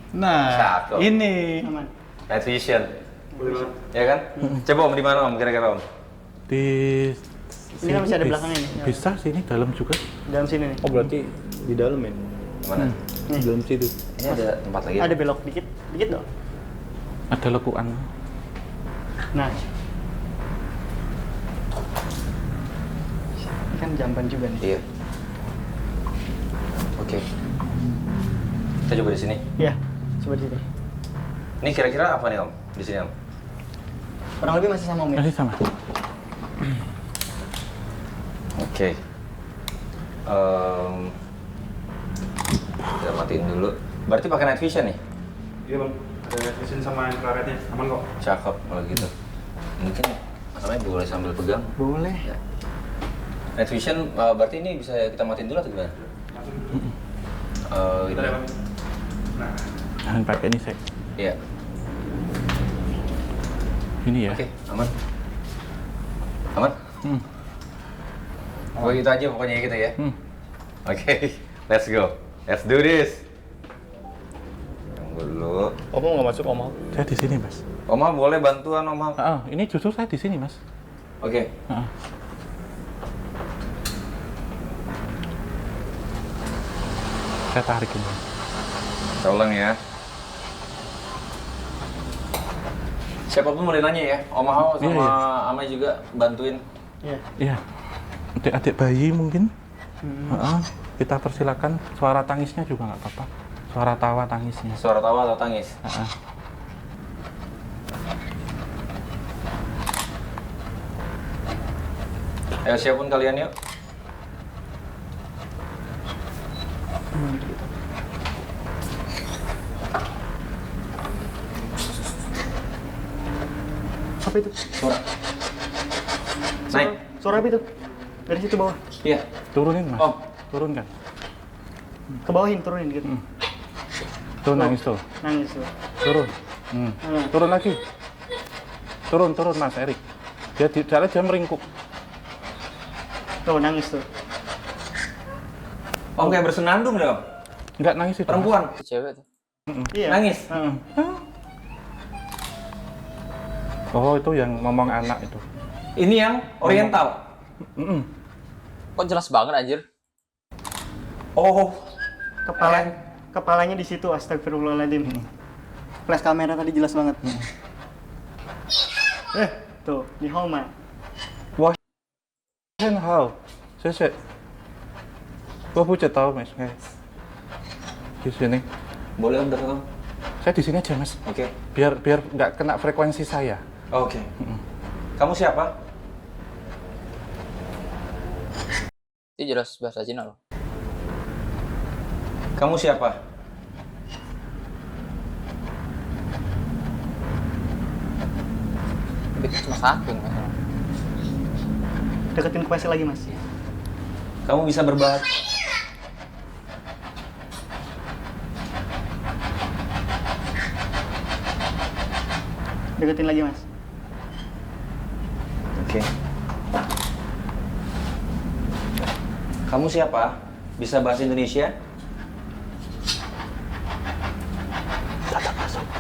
Nah, Cakep. ini Aman. night vision, ya kan? Coba Om di mana Om kira-kira Om? Di Ini kan masih ada bis- belakangnya nih. Bisa sini dalam juga. Dalam sini nih. oh berarti di dalam ya? Mana? Nih. Dalam situ. Ini ada tempat lagi. Ada belok dikit, dikit dong. Ada lekuan. Nah. Ini kan jamban juga nih. Iya. Oke. Kita coba di sini. Iya, coba di sini. Ini kira-kira apa nih Om? Di sini Om? Kurang lebih masih sama Om ya? Masih sama. Oke. Kita matiin dulu. Berarti pakai night vision nih? Iya bang, ada night vision sama infrarednya, aman kok. Cakep kalau gitu. Mungkin namanya boleh sambil pegang. Boleh. Ya. Night vision berarti ini bisa kita matiin dulu atau gimana? Bentar ya bang. Nah, Jangan pakai ini saya. Iya. Ini ya. Oke, aman. Aman? Hmm. Oh, itu aja pokoknya gitu ya. Hmm. Oke, let's go. Let's do this. Tunggu dulu. Om nggak masuk Om? Saya di sini mas. Oma boleh bantuan Oma? Ini justru saya di sini mas. Oke. Ah. Saya tarik ini. Saya ulang ya. Siapapun boleh nanya ya, Om Hao sama Iya, Amai juga bantuin. Iya. Iya. Adik-adik bayi mungkin. Heeh. Kita persilakan. Suara tangisnya juga nggak apa-apa. Suara tawa tangisnya. Suara tawa atau tangis? Heeh. Ayo siapun kalian yuk. Apa itu? Naik. Suara apa itu? Dari situ bawah. Iya. Turunin mas. Om. Turunkan. Ke bawahin, turunin gitu. Tuh nangis tuh. Nangis tuh. Turun. Turun lagi. Turun mas Erik. Dia meringkuk. Tuh nangis tuh. Om kayak bersenandung deh Om. Nggak nangis itu. Perempuan. Cewek tuh. Iya. Nangis. Heeh. Oh itu yang ngomong anak itu. Ini yang oriental. Kok jelas banget anjir? Oh. Kepalanya di situ, astagfirullahaladzim. Flash kamera tadi jelas banget. Tuh, di Homa. Hen hao. Saya. Gua pucat tahu mas. Di sini. Boleh Om datang Om. Saya di sini aja mas. Oke. Biar nggak kena frekuensi saya. Oke. Kamu siapa? Itu jelas bahasa Cina loh. Kamu siapa? Tapi itu cuma satu yang masalah. Deketin ke PC lagi mas. Kamu bisa berbahasa. Deketin lagi mas. Oke. Kamu siapa? Bisa bahasa Indonesia?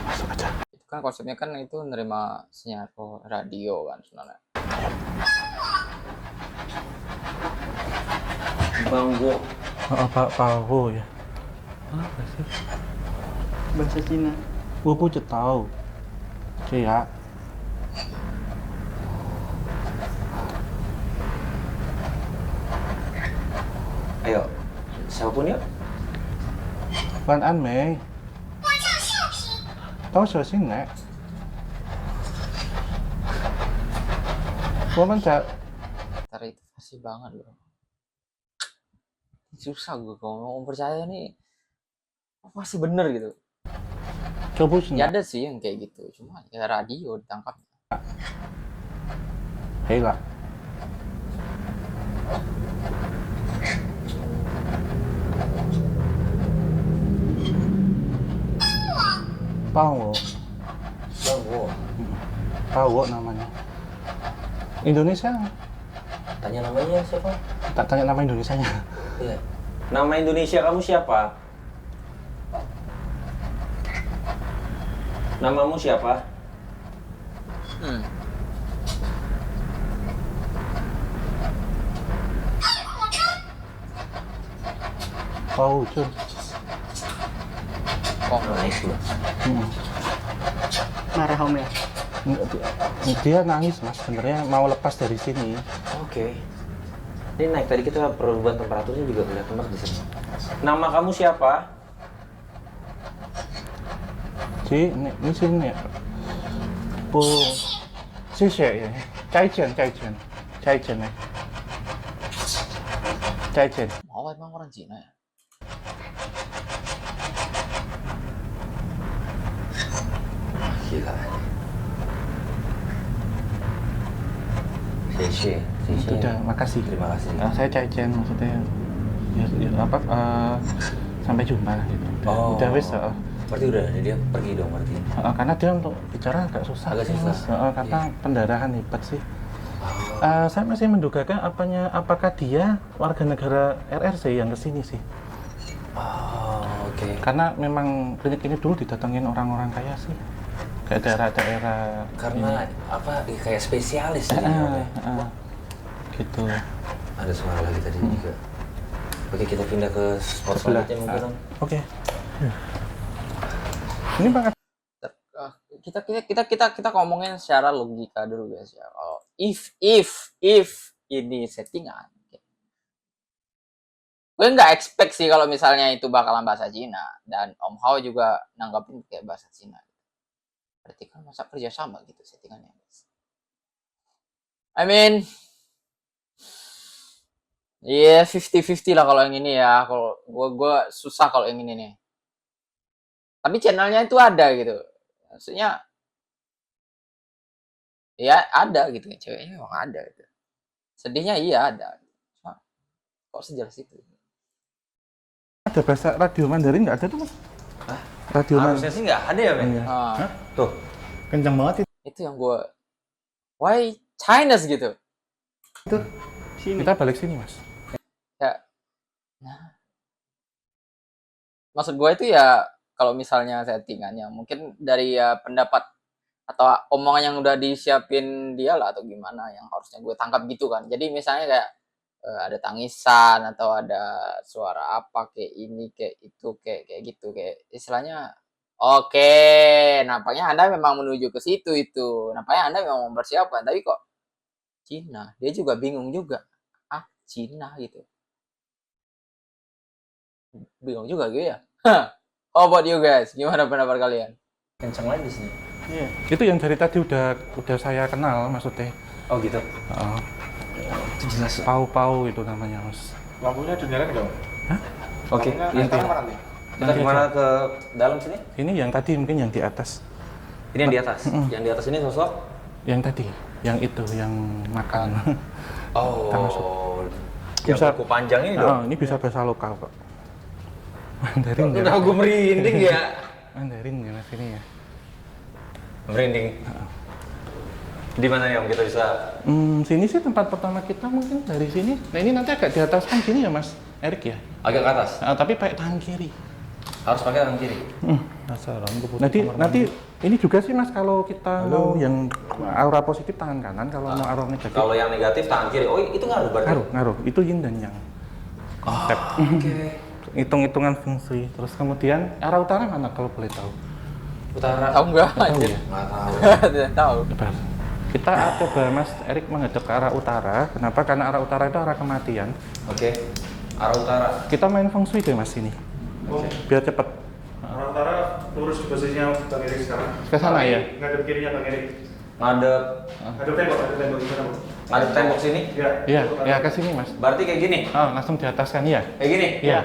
Masuk aja. Itu kan konsepnya kan itu nerima sinyal radio kan sebenarnya. Banggo. Pak Ho ya. Apa sih? Bahasa Cina. Gua pucat tahu. Iya. Ayo. Siapapun yuk. Van An Mei. Tahu saya sih nek. Gua mencak. Ntar itu pasti banget bro. Susah gue kalau mau percaya nih. Pasti bener gitu. Coba Ya sih. ada sih yang kayak gitu, cuma ya radio ditangkap. Hei lah. Pawo. Banggo. Pawo namanya. Indonesia. Tanya namanya siapa? Tak tanya nama Indonesianya. Iya. Nama Indonesia kamu siapa? Namamu siapa? Pawo Chun. Oh, Nice loh. Marah Om ya. Dia nangis mas. Sebenarnya mau lepas dari sini. Oke. Ini naik tadi kita perubahan temperaturnya juga kelihatan banget di sini. Nama kamu siapa? Ini sini. Oh, Cai Chen ya. Cai Chen. mau emang orang Cina ya? Gila. Sisi. Sudah, makasih. Terima kasih. Saya Cai Chen maksudnya. Sampai jumpa gitu. Oh. Udah wis. Berarti udah dia pergi dong berarti. Karena dia untuk bicara agak susah. Agak sih, susah. Mas. Karena pendarahan hebat sih. Saya masih mendugakan apakah dia warga negara RRC yang kesini sih. Oh, oke. Karena memang klinik ini dulu didatengin orang-orang kaya sih. Kayak daerah-daerah. Karena apa? Kayak spesialis ini. gitu. Gitu. Ada suara lagi tadi juga. Oke, kita pindah ke spot Sebelah. selanjutnya mungkin Om. Oke. Ini Bang, Ah, kita ngomongin secara logika dulu guys ya. Kalau if ini settingan, gue nggak expect sih kalau misalnya itu bakalan bahasa Cina, dan Om Hao juga nanggapin kayak bahasa Cina. Berarti kan masa kerja sama gitu settingannya guys. I mean, iya 50-50 lah kalau yang ini ya. Kalau gua susah kalau yang ini nih. Tapi channelnya itu ada gitu. Maksudnya ya ada gitu, ceweknya emang ada gitu. Sedihnya iya ada. Cuma kok sejelas itu? ada bahasa radio Mandarin nggak ada tuh Mas? Radio Harusnya sih nggak ada ya, Men? Iya. Ah, Tuh. Kencang banget itu yang gua why Chinese gitu. sini. Kita balik sini Mas. Ya. Nah, maksud gue itu ya kalau misalnya settingannya mungkin dari ya pendapat atau omongan yang udah disiapin dia lah atau gimana yang harusnya gue tangkap gitu kan. Jadi misalnya kayak ada tangisan atau ada suara apa kayak ini kayak itu kayak gitu kayak istilahnya oke, nampaknya Anda memang menuju ke situ itu. Nampaknya Anda memang mempersiapkan, tapi kok Cina? Dia juga bingung juga. Ah, Cina gitu. Bingung juga gue ya. How about you guys? Gimana pendapat kalian? Kencang lagi di sini. Iya. Itu yang dari tadi udah saya kenal maksudnya. Oh gitu. Oh, Itu jelas. pau-pau itu namanya Mas. Lampunya dinyalain dong. Oke, Lampunya yang sekarang mana nih? kita kemana ke dalam sini? Ini yang tadi mungkin yang di atas. Ini yang di atas. Yang di atas ini sosok. Yang tadi, yang itu yang makan. Oh. Yang Bisa- buku panjang ini Oh, dong. ini bisa bahasa lokal kok. Mandarin ya. Udah gue merinding ya. Mandarin ya Mas ini ya. Merinding. Di mana ya Om kita bisa? Sini sih tempat pertama kita mungkin dari sini. Nah ini nanti agak di atas kan sini ya Mas Erik ya. Agak ke atas. Tapi pakai tangan kiri. Harus pakai tangan kiri. Nanti ini juga sih Mas kalau kita mau yang aura positif tangan kanan, kalau mau aura negatif Kalau yang negatif tangan kiri. Oh itu ngaruh berarti. ngaruh. Itu yin dan yang. Konsep. Oke. Hitung-hitungan fungsi. Terus kemudian arah utara mana kalau boleh tahu? Utara. Tahu nggak? Anjir. Nggak tahu. Tidak tahu. Coba. Kita coba Mas Erik menghadap ke arah utara. Kenapa? Karena arah utara itu arah kematian. Oke. Arah utara. Kita main feng shui deh Mas ini. Biar cepet. Arah utara lurus ke posisinya Bang Erik sekarang. Ke sana ya? Ngadep kirinya Bang Erik. Ngadep. Ngadep tembok di sana, Bu. Ngadep tembok sini. Ya. Iya, ke sini Mas. Berarti kayak gini. Oh, langsung di atas kan ya? Kayak gini. Iya.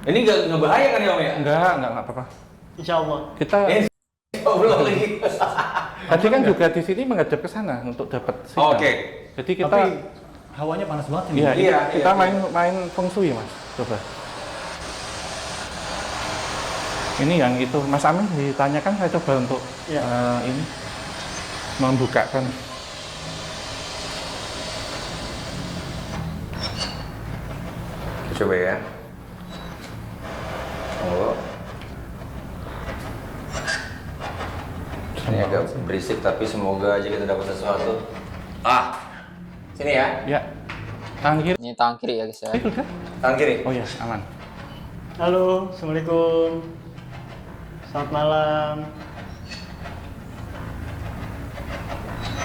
Ini nggak bahaya kan ya Om ya? Enggak apa-apa. Insya Allah. Kita Oh belum lagi. tadi kan juga di sini menghadap ke sana untuk dapat sinyal. Oke. Jadi kita Tapi hawanya panas banget ini. iya, Iya, kita iya. main feng shui Mas. Coba. Ini yang itu Mas Amin ditanyakan, saya coba untuk Iya. ini membukakan. Coba ya. Oh. Ini agak berisik tapi semoga aja kita dapat sesuatu. Ah. Sini ya. Ya. Tangan kiri. Ini tangan kiri ya guys ya. Itu kan? Tangan kiri. Oh ya, aman. Halo, Assalamualaikum. Selamat malam.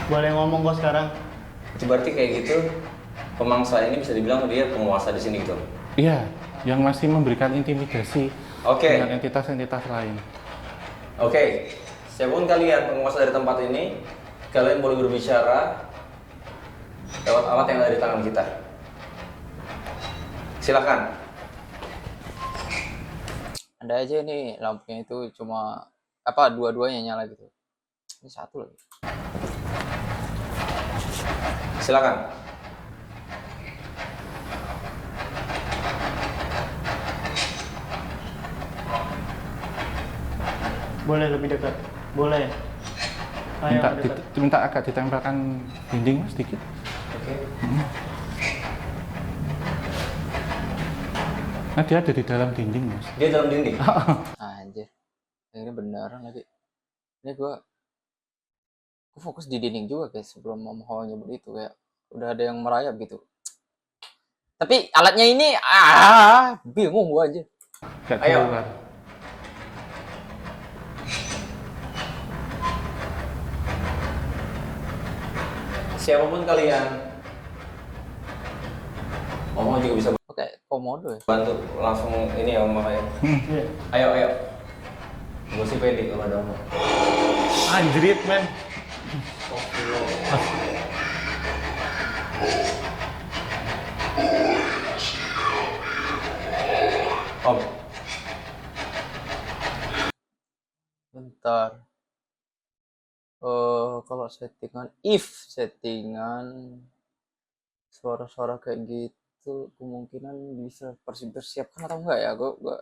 Boleh ngomong kok sekarang? Itu berarti kayak gitu pemangsa ini bisa dibilang dia penguasa di sini gitu. Iya, yang masih memberikan intimidasi Oke. dengan entitas-entitas lain. Oke. Siapapun kalian penguasa dari tempat ini, kalian boleh berbicara lewat alat yang ada di tangan kita. Silakan. Ada aja ini lampunya itu cuma apa dua-duanya nyala gitu. Ini satu lagi. Silakan. Boleh lebih dekat? Boleh. Ayo, Minta dekat. minta agak ditempelkan dinding Mas sedikit. Oke. Nah, dia ada di dalam dinding Mas. Dia dalam dinding. Anjir. Ini beneran lagi. Ini gua fokus di dinding juga guys sebelum Om Hao nyebut itu kayak udah ada yang merayap gitu. Tapi alatnya ini bingung gua aja. Nggak Ayo. keluar. Siapapun kalian, Om juga bisa Oke, komodo ya. bantu langsung ini ya Om ya. Ayo, ayo. Gue sih pede kalau ada Om. Anjrit, men. Om, Bentar. Kalau settingan, settingan suara-suara kayak gitu kemungkinan bisa persiapkan atau enggak ya? Gua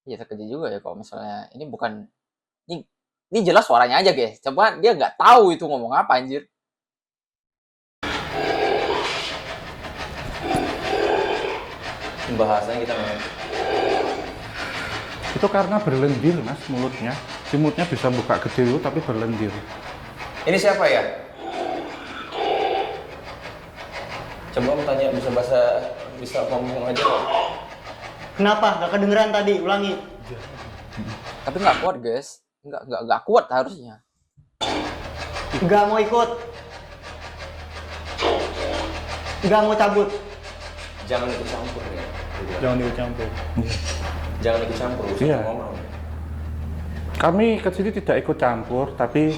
ya terkejut juga ya kalau misalnya ini bukan ini jelas suaranya aja guys. Coba dia nggak tahu itu ngomong apa anjir. bahasanya kita memang. Itu karena berlendir, Mas, mulutnya. Si mulutnya bisa buka gede dulu, tapi berlendir. Ini siapa ya? Coba Om tanya bisa ngomong aja Om. Kenapa? Gak kedengeran tadi, ulangi. Tapi nggak kuat guys. Nggak kuat harusnya. Gak mau ikut. Gak mau cabut. Jangan ikut campur ya. Jangan dicampur. Jangan ikut campur. Iya. Ngomong. Kami ke sini tidak ikut campur, tapi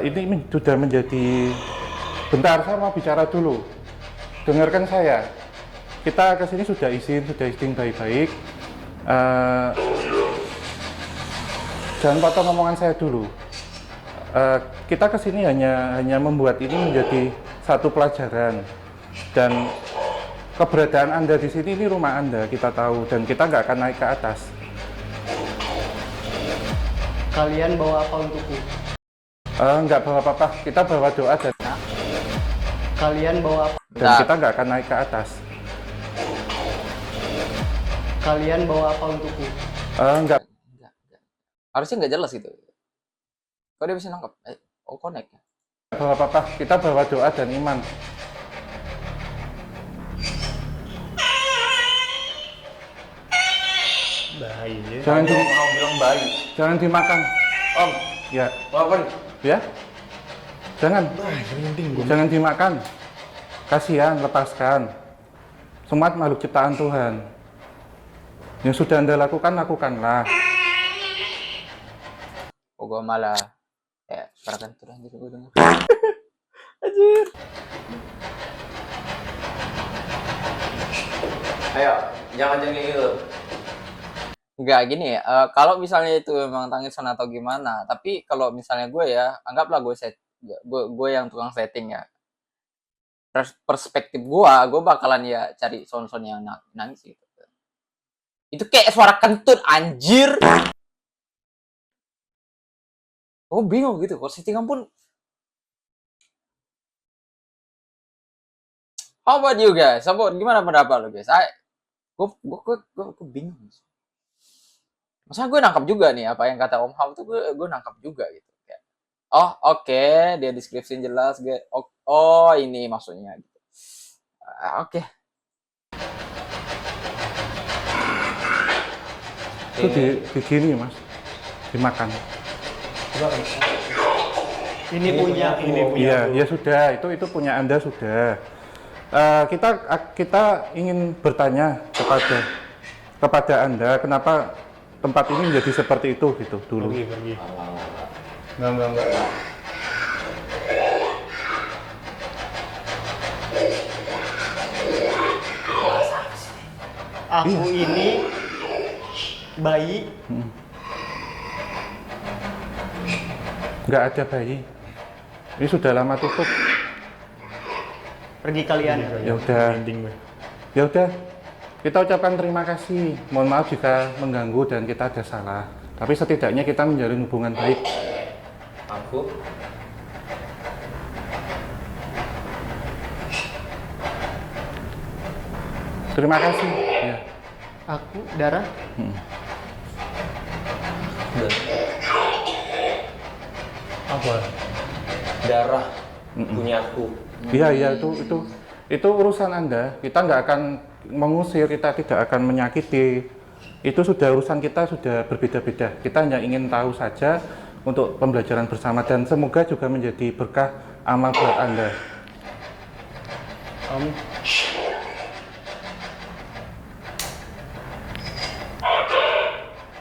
ini sudah menjadi... Bentar, saya mau bicara dulu. Dengarkan saya. Kita ke sini sudah izin baik-baik. Jangan potong omongan saya dulu. Kita ke sini hanya membuat ini menjadi satu pelajaran. Dan keberadaan Anda di sini ini rumah Anda, kita tahu, dan kita nggak akan naik ke atas. Kalian bawa apa untukku? Nggak bawa apa-apa, kita bawa doa dan Kalian bawa apa? Bentar. kita nggak akan naik ke atas. Kalian bawa apa untukku? Nggak, Nggak. Harusnya nggak jelas gitu. Kok dia bisa nangkep? Connect ya? bawa apa-apa, kita bawa doa dan iman. Bahaya. Mau bilang bayi. Jangan dimakan. Om, Ya, mau apa nih? ya. Jangan dimakan. Kasihan, lepaskan. Semua makhluk ciptaan Tuhan. Yang sudah Anda lakukan, lakukanlah. Oh gua malah suara kentut anjir gua denger. Ayo, jangan kayak gitu. Enggak gini ya, kalau misalnya itu memang tangisan atau gimana, tapi kalau misalnya gue ya, anggaplah gue yang tukang setting ya. Perspektif gue bakalan ya cari sound-sound yang nangis gitu. Itu kayak suara kentut anjir. Gue bingung gitu, kalau settingan pun. How about you guys? Gimana pendapat lo guys? Gue bingung. Masa gue nangkap juga nih apa yang kata Om Hao tuh gue nangkap juga gitu. Kayak, oh oke, dia deskripsi jelas. Oh ini maksudnya gitu. Oke. Itu digini, Mas. Dimakan. Ini punya. Iya, ya sudah. Itu punya Anda sudah. Kita ingin bertanya kepada Anda, kenapa tempat ini menjadi seperti itu gitu dulu. Pergi. Enggak. Aku ini bayi. Nggak ada bayi. Ini sudah lama tutup. Pergi kalian. Ya udah. Ya udah. Kita ucapkan terima kasih. Mohon maaf jika mengganggu dan kita ada salah. Tapi setidaknya kita menjalin hubungan baik. Aku Terima kasih. Ya. Aku darah. darah punya aku. Iya, itu urusan Anda. Kita nggak akan mengusir, kita tidak akan menyakiti. Itu sudah urusan kita sudah berbeda-beda. Kita hanya ingin tahu saja untuk pembelajaran bersama dan semoga juga menjadi berkah amal buat Anda.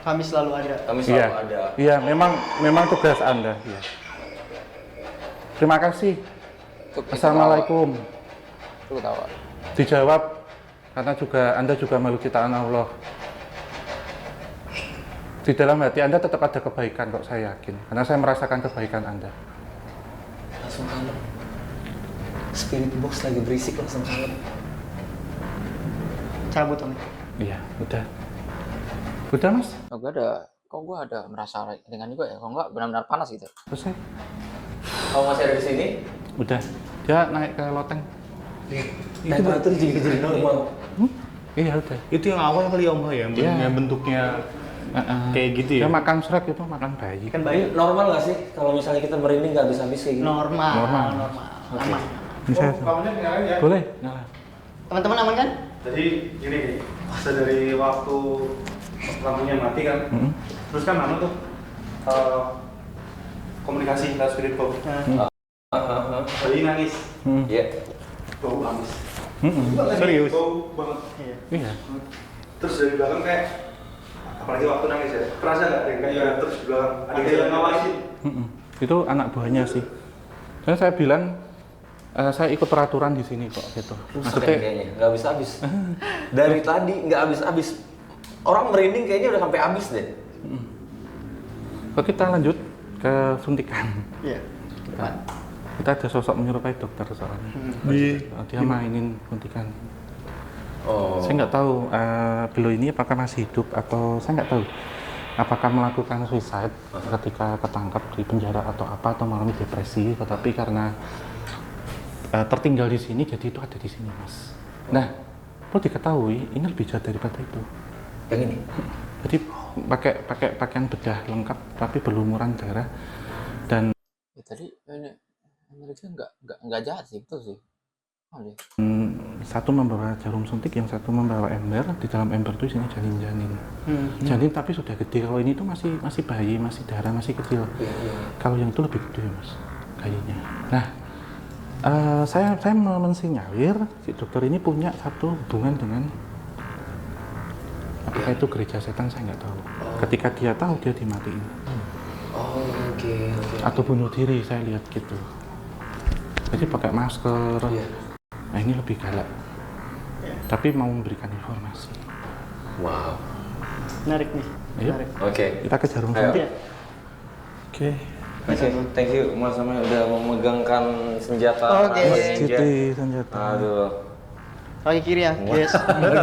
Kami selalu ada. Kami selalu ada. Iya, memang tugas Anda. Iya. Terima kasih. Assalamualaikum. Itu ketawa. Dijawab karena juga Anda juga makhluk ciptaan Allah. Di dalam hati Anda tetap ada kebaikan kok, saya yakin. Karena saya merasakan kebaikan Anda. Langsung kalem. Spirit box lagi berisik, langsung kalem. Cabut Om. Iya, udah. Udah Mas, Oh, gue ada merasa ringan juga ya. Kalau nggak benar-benar panas gitu. selesai. Kamu masih ada di sini? Udah. Dia naik ke loteng. Temperatur juga jadi normal. Iya, udah. Itu yang awal kali Om ya, Iya. bentuknya kayak gitu ya. Dia makan srek itu makan bayi. Kan Ini baik. normal nggak sih kalau misalnya kita merinding nggak habis-habis kayak gini? Normal. Normal. Aman. Bisa. Boleh? Nyala. Teman-teman aman kan? Jadi gini, dari waktu lampunya mati kan, terus kan tuh komunikasi kita spirit box. Bayi nangis, Iya. bau amis. Serius? Bau banget. Iya. Terus dari belakang kayak, apalagi waktu nangis ya, kerasa nggak? Kayak terus di belakang ada yang ngawasin. Itu anak buahnya sih. Dan saya bilang saya ikut peraturan di sini kok gitu. Rusak kayaknya, nggak habis-habis. Dari tadi nggak habis-habis. Orang merinding kayaknya udah sampai habis deh. Oke, kita lanjut ke suntikan. Iya. Kita ada sosok menyerupai dokter soalnya. Dia mainin suntikan. Oh. Saya nggak tahu beliau ini apakah masih hidup atau saya nggak tahu. Apakah melakukan suicide ketika ketangkap di penjara atau apa atau mengalami depresi, tetapi karena tertinggal di sini jadi itu ada di sini, Mas. Nah, perlu diketahui ini lebih jahat daripada itu. Yang ini? Jadi pakai pakaian bedah lengkap tapi berlumuran darah dan Ya, tadi ini Amerika nggak jahat sih, betul sih. Oh, deh. satu membawa jarum suntik, yang satu membawa ember. Di dalam ember itu isinya janin-janin. Janin tapi sudah gede. Kalau ini tuh masih bayi, masih darah, masih kecil. Kalau yang itu lebih gede, Mas, kayaknya. Nah, saya mensinyalir si dokter ini punya satu hubungan dengan apakah itu gereja setan, saya nggak tahu. Ketika dia tahu, dia dimatiin. Oke. Atau bunuh diri, saya lihat gitu. Jadi pakai masker. Nah, ini lebih galak. Tapi mau memberikan informasi. Wow. Menarik nih. Ayo. Menarik. Oke. Kita ke jarum Ayo. suntik. Oke. Thank you Mas Amel udah memegangkan senjata. Oke. ninja. Jadi senjata. Aduh. Kaki kiri ya, guys.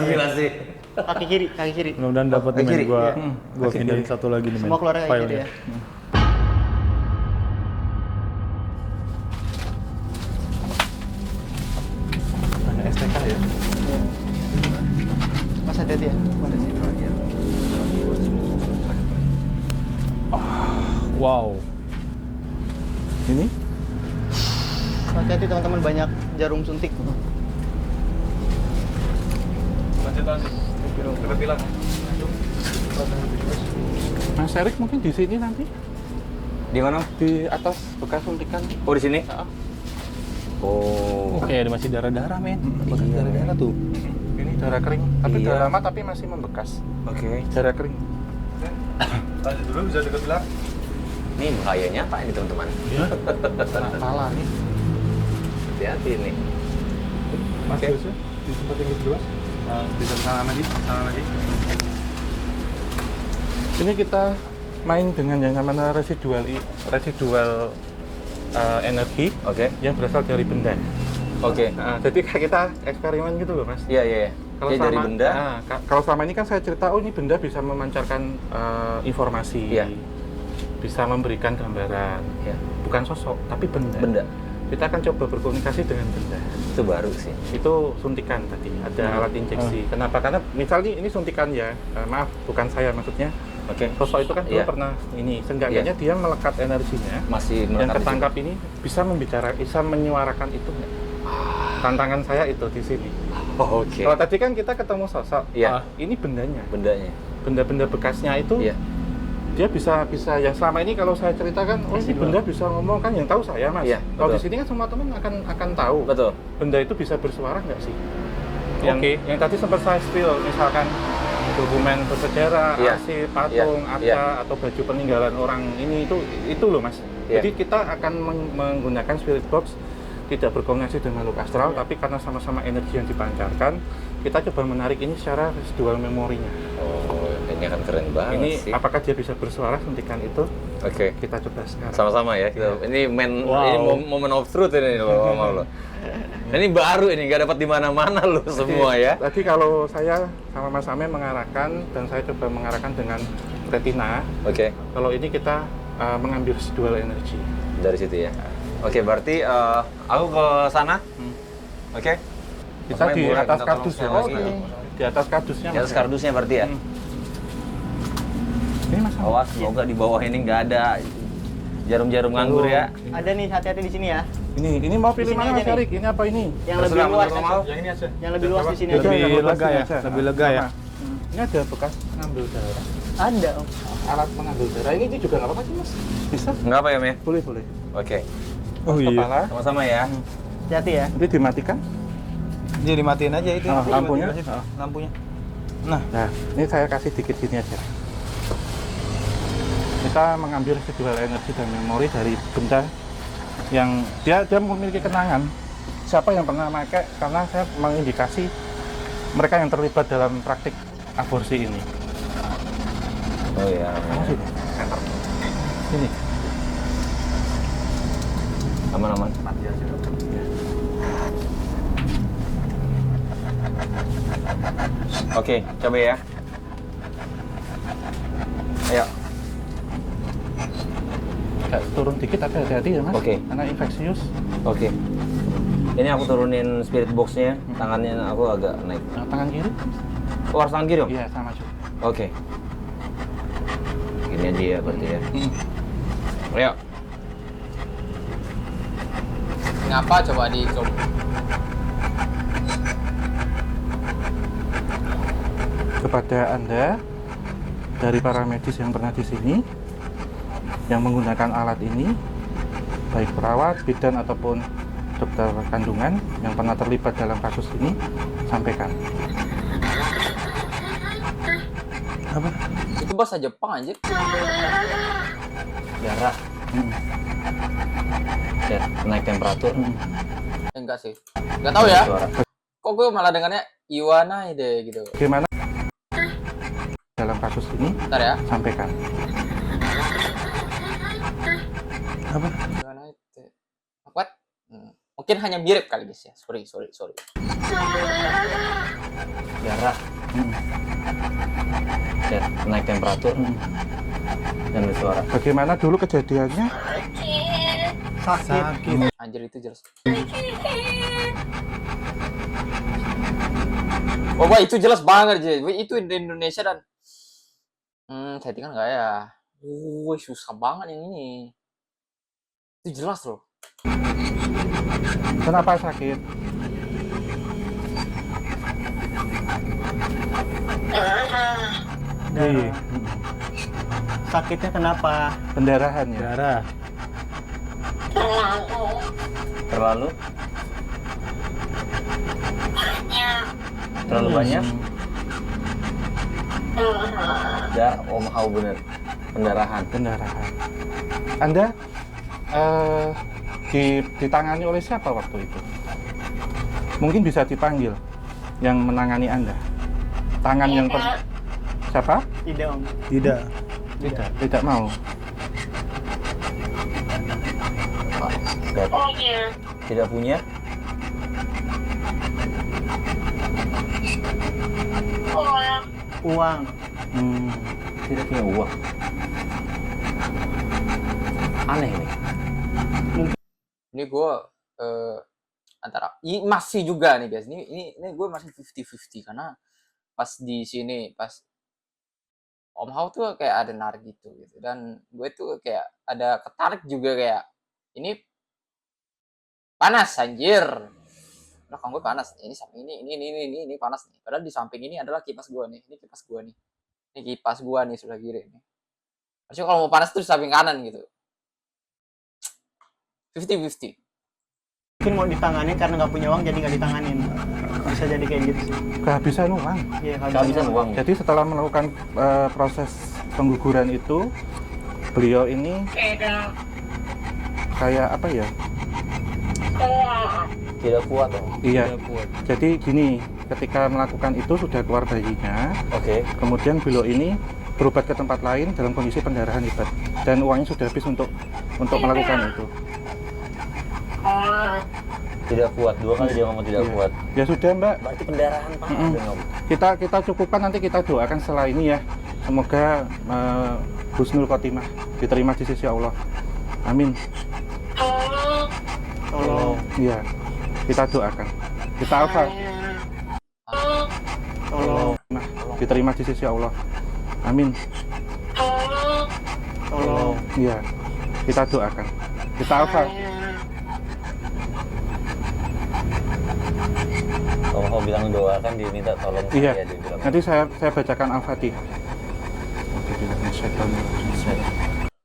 Gila sih. Kaki kiri. Mudah-mudahan dapat nih, men. kiri. Gua Kaki pindahin kiri. satu lagi nih, men. Semua keluar kaki kiri Filenya. ya. Banyak STK ya. Mas hati-hati ya. Wow. Ini Hati-hati teman-teman, banyak jarum suntik. Mas Erik mungkin di sini nanti Di mana? di atas bekas suntikan. Oh di sini? Oh. Oke, ada masih darah-darah, men. Bekas darah-darah tuh. Ini darah kering, tapi Iya. udah lama tapi masih membekas. Oke. Darah kering. Lanjut dulu, bisa deket belakang. Ini bahayanya apa ini teman-teman? Kena kepala nih. Hati-hati nih. Mas Yusuf, di tempat yang kedua. Bisa sana lagi. Ini kita main dengan yang namanya residual energi Oke. yang berasal dari benda. Oke. Nah, jadi kayak kita eksperimen gitu loh, Mas. Iya. Jadi dari benda. Kalau selama ini kan saya cerita, oh ini benda bisa memancarkan informasi, Iya. bisa memberikan gambaran, Iya. bukan sosok, tapi benda. Benda. Kita akan coba berkomunikasi dengan benda. Itu baru sih. Itu suntikan tadi, ada alat injeksi. Kenapa? Karena misalnya ini suntikan ya, maaf, bukan saya maksudnya. Oke. Sosok itu kan dulu Iya. pernah ini, seenggaknya dia melekat energinya. Masih Yang melekat di ketangkap ini bisa bisa menyuarakan itu nggak? Tantangan saya itu di sini. situ. Oh, oke. Kalau tadi kan kita ketemu sosok, Iya. ini bendanya, Bendanya. benda-benda bekasnya itu, Iya. dia bisa yang selama ini kalau saya ceritakan, oh ini benda bisa ngomong, kan yang tahu saya mas. Iya, Kalau di betul. sini kan semua teman akan tahu, Betul. benda itu bisa bersuara nggak sih? Oke. Yang tadi sempat saya spill, misalkan dokumen bersejarah, Iya. arsip, patung, Iya. akta, Iya. atau baju peninggalan orang ini itu loh mas. Iya. Jadi kita akan menggunakan spirit box, tidak berkoordinasi dengan makhluk astral, tapi karena sama-sama energi yang dipancarkan, kita coba menarik ini secara residual memorinya. Oh, ini akan keren banget Ini sih. apakah dia bisa bersuara suntikan itu? Oke. Kita coba sekarang. Sama-sama ya. Ini Wow. ini momen of truth ini loh sama lo. Ini baru ini nggak dapat di mana-mana lo semua ya. Tadi kalau saya sama Mas Ame mengarahkan dan saya coba mengarahkan dengan retina. Oke. Kalau ini kita mengambil residual energi. Dari situ ya. Oke, berarti aku ke sana. Oke. Bisa Makanya di boleh atas minta kardus ya. tolong sekali lagi. Di atas kardusnya. Di atas Mas. kardusnya berarti ya. Ini Mas Ame. Awas, semoga di bawah ini nggak ada jarum-jarum nganggur ya. Ada nih, hati-hati di sini ya. Ini mau pilih Di sini mana aja Mas nih. Erik? Ini apa ini? Yang Terserah, lebih luas. menurut Kamal. Yang ini aja. Yang lebih luas di sini Ini aja. yang Lebih lepas lega ini ya? aja. Lebih lega ya? Ini ada bekas ngambil darah. Ada om. Alat mengambil darah ini juga nggak apa-apa sih Mas? Bisa? Nggak apa ya, Me? Boleh. Oke. Oh iya. Kepala. Sama-sama ya. Hati-hati ya. Nanti dimatikan. Jadi matiin aja itu. Oh, lampunya? Dimatiin aja. Lampunya. Nah, ini saya kasih dikit gini aja. Kita mengambil residual energi dan memori dari benda yang dia memiliki kenangan. Siapa yang pernah pakai? Karena saya mengindikasi mereka yang terlibat dalam praktik aborsi ini. Oh iya. Sini. Sini. Aman-aman. Oke, coba ya. Ayo. Agak turun dikit tapi hati-hati ya Mas. Oke. Karena infeksius. Oke. Ini aku turunin spirit box-nya, tangannya aku agak naik. Nah, tangan kiri? Oh, harus tangan kiri, Om? Iya, sama juga. Oke. Gini aja ya berarti ya. Hmm. Ayo. Ngapa coba dicoba? Kepada Anda dari para medis yang pernah di sini yang menggunakan alat ini, baik perawat, bidan ataupun dokter kandungan yang pernah terlibat dalam kasus ini, sampaikan. Apa? Itu bahasa Jepang anjir. Darah. Hmm. Ya, naik temperatur. Enggak sih. Enggak tahu ya. Suara. Kok gue malah dengarnya Iwana deh gitu. Bagaimana dalam kasus ini, Bentar ya. sampaikan. Apa? Iwana itu. What? Mungkin hanya mirip kali guys ya. Sorry. Darah. Hmm. Ya, naik temperatur. Dan bersuara. Bagaimana dulu kejadiannya? Sakit. Anjir itu jelas. Oh, wah, itu jelas banget aja. Itu di Indonesia dan settingan nggak ya? Susah banget yang ini. Itu jelas loh. Kenapa sakit? Darah. Sakitnya kenapa? Pendarahan ya. Darah. Terlalu? Terlalu banyak? Mau bener. Pendarahan. Pendarahan. Anda ditangani oleh siapa waktu itu? Mungkin bisa dipanggil yang menangani Anda. Tangan yang siapa? Tidak om. Tidak. Tidak mau. Tidak punya? Uang. Tidak punya uang. Aneh ini. Ini gue antara masih juga nih guys. Ini gue masih 50-50 karena pas di sini pas Om Hao tuh kayak ada narik gitu, dan gue tuh kayak ada ketarik juga kayak ini panas anjir. Belakang gue panas. Ini samping ini panas nih. Padahal di samping ini adalah kipas gue nih. Ini kipas gue nih. Ini kipas gue nih sebelah kiri nih. Harusnya kalau mau panas tuh di samping kanan gitu. 50-50. Mungkin mau ditangani karena nggak punya uang jadi nggak ditanganin. Bisa jadi kayak gitu sih. Kehabisan uang. Iya, Kehabisan uang. Jadi setelah melakukan proses pengguguran itu, beliau ini kayak apa ya? Tidak kuat dong. Iya. Jadi gini, ketika melakukan itu sudah keluar bayinya, Oke. kemudian beliau ini berobat ke tempat lain dalam kondisi pendarahan hebat dan uangnya sudah habis untuk melakukan itu. Tidak kuat. 2 kali dia ngomong tidak Iya. kuat. Ya sudah Mbak, Berarti pendarahan parah dong. kita cukupkan, nanti kita doakan setelah ini ya. Semoga husnul khotimah, diterima di sisi Allah. Amin. Tolong. Iya, kita doakan. Kita alfa. Tolong. Nah, diterima di sisi Allah. Amin. Tolong. Iya, kita doakan. Kita alfa. Om Hao bilang doakan, dia minta tolong Iya. saya, dia bilang. Nanti saya bacakan Al-Fatihah.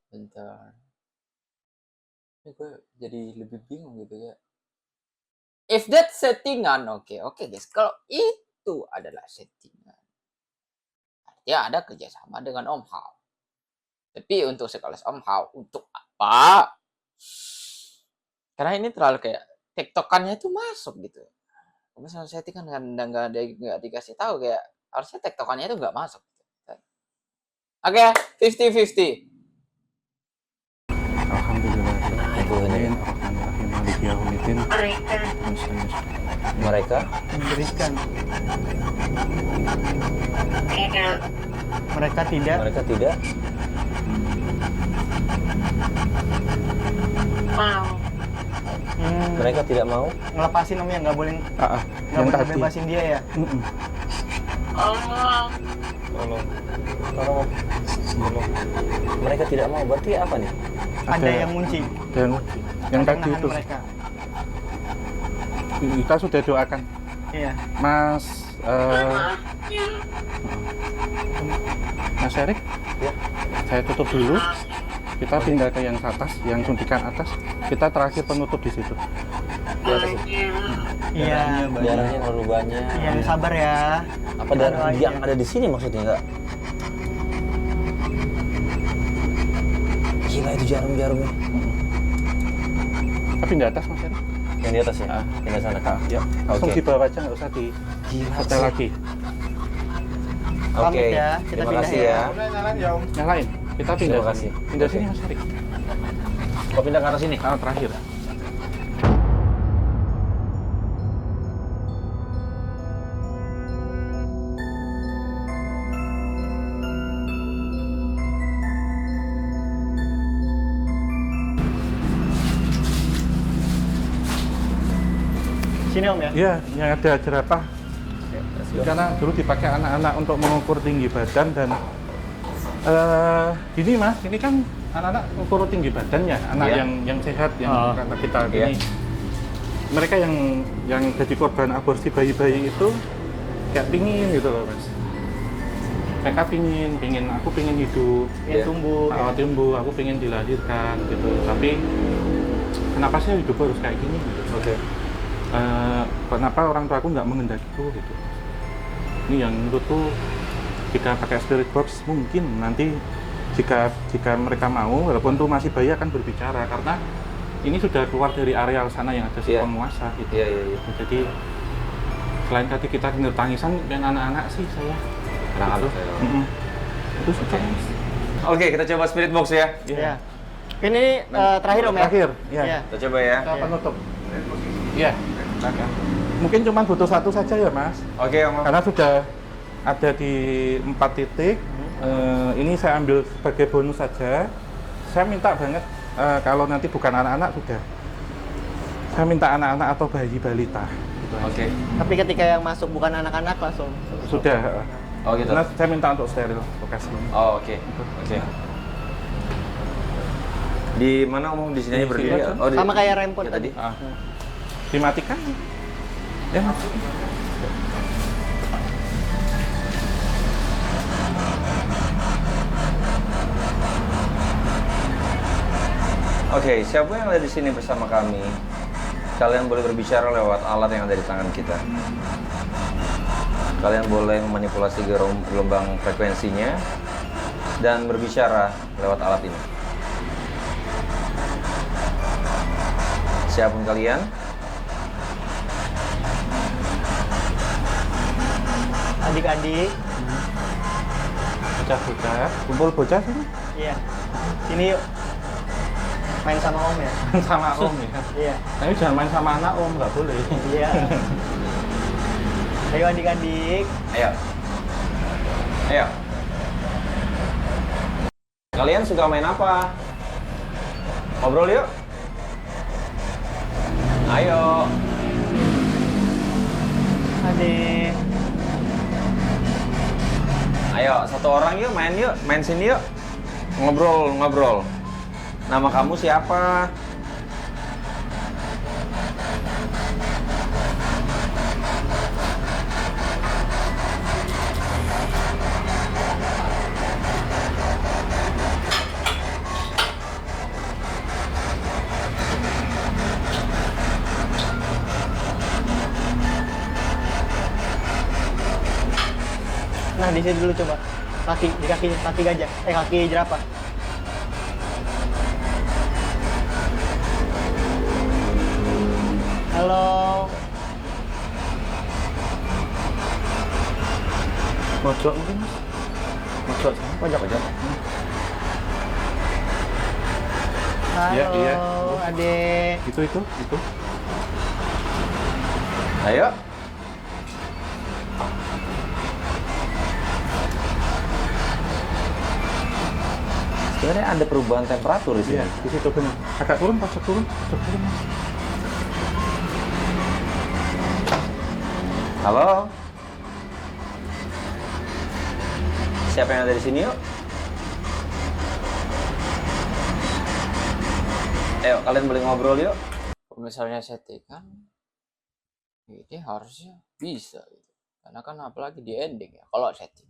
Bentar. Ini gue jadi lebih bingung gitu ya. If that settingan, oke guys. Kalau itu adalah settingan, ya ada kerjasama dengan Om Hao. Tapi untuk sekelas Om Hao, untuk apa? Karena ini terlalu kayak tektokannya itu masuk gitu. Kalau misalnya settingan kan nggak dikasih tahu, kayak harusnya tektokannya itu nggak masuk. Oke, 50-50. Alhamdulillahirrahmanirrahim. Ar-Rahmanirrahim. Maliki yaumiddin. Mereka Memberikan. Mereka tidak. mereka tidak mereka tidak mau Ngelepasin Om ya, nggak boleh Ah, nggak yang boleh tadi. bebasin dia ya. Mm-mm. tolong mereka tidak mau, berarti apa nih? Ada yang ngunci. Yang Ada tadi nahan itu. mereka. Kita sudah doakan. Iya. Mas Mas Erik, Ya. saya tutup dulu. Kita pindah ke yang atas, yang suntikan atas. Kita terakhir penutup di situ. Iya. Darahnya terlalu banyak. Yang sabar ya. Apa darah yang ada di sini maksudnya enggak? Gila itu jarum-jarumnya. Kita pindah atas Mas Erik. Yang di atas ya? Pindah sana kak. Ya, langsung Oke. di bawah aja, nggak usah di Gila setel sih. lagi. Oke. Pamit ya, kita Terima pindah kasih ya. ya. Nyalain. Kita pindah Terima sini. kasih. Pindah Oke. sini Mas Erik. Kau pindah ke arah sini. Terakhir. Sini Om ya. Iya, yang ada jerapah. Karena dulu dipakai anak-anak untuk mengukur tinggi badan dan gini Mas, ini kan anak-anak ukur tinggi badannya, anak Iya. yang sehat, yang kata kita Iya. ini. Mereka yang jadi korban aborsi bayi-bayi itu kayak pingin gitu loh Mas. Mereka aku pingin hidup, Ya, tumbuh. tumbuh, aku pingin dilahirkan gitu. Tapi kenapa sih hidup harus kayak gini gitu? Oke. Kenapa orang tua aku nggak mengendakiku gitu? Ini yang menurutku jika pakai spirit box mungkin nanti jika mereka mau, walaupun tuh masih bayi akan berbicara karena ini sudah keluar dari areal sana yang ada si Iya. penguasa gitu. Iya. Jadi selain tadi kita dengar tangisan dan anak-anak sih saya. Anak-anak Gitu. saya. Mm-mm. Itu sih Mas. Oke, kita coba spirit box ya. Iya. Ini terakhir Om ya. Terakhir, ya. Iya. Kita coba ya. Kita penutup. Iya. Mungkin cuma butuh satu saja ya Mas. Oke, Om. Karena sudah ada di 4 titik. Ini saya ambil sebagai bonus saja. Saya minta banget kalau nanti bukan anak-anak sudah. Saya minta anak-anak atau bayi balita. Gitu aja. Oke. Tapi ketika yang masuk bukan anak-anak langsung. Sudah. Oh gitu. Karena saya minta untuk steril lokasi ini. Oh oke. Oke. Di mana Om? Di sini aja Di berdiri. sini Ya? aja. Oh, Sama kayak rempot ya, tadi. Ah. Dimatikan. Ya, matikan. Oke, siapa yang ada di sini bersama kami? Kalian boleh berbicara lewat alat yang ada di tangan kita. Kalian boleh memanipulasi gelombang frekuensinya dan berbicara lewat alat ini. Siapapun kalian, Adik-adik, Bocah-bocah, kumpul bocah sini. iya. Sini yuk. Main sama Om ya. Sama Om ya. Iya. Tapi jangan main sama anak Om, nggak boleh. Iya. Ayo adik-adik. ayo. Ayo. Kalian suka main apa? Ngobrol yuk. Ayo. Adik. Ayo, satu orang yuk, main sini yuk. Ngobrol. Nama kamu siapa? Nah, di sini dulu coba. Kaki gajah. Kaki jerapah. Halo. Pojok mungkin Mas. Pojok. Halo, Iya, iya. Adek. Itu. Ayo. Sebenarnya ada perubahan temperatur di sini. Iya, di situ benar. Agak turun, pojok turun, Mas. Halo. Siapa yang ada di sini yuk? Ayo, kalian boleh ngobrol yuk. Kalau misalnya settingan, ini harusnya bisa gitu. Karena kan apalagi di ending ya, kalau setting.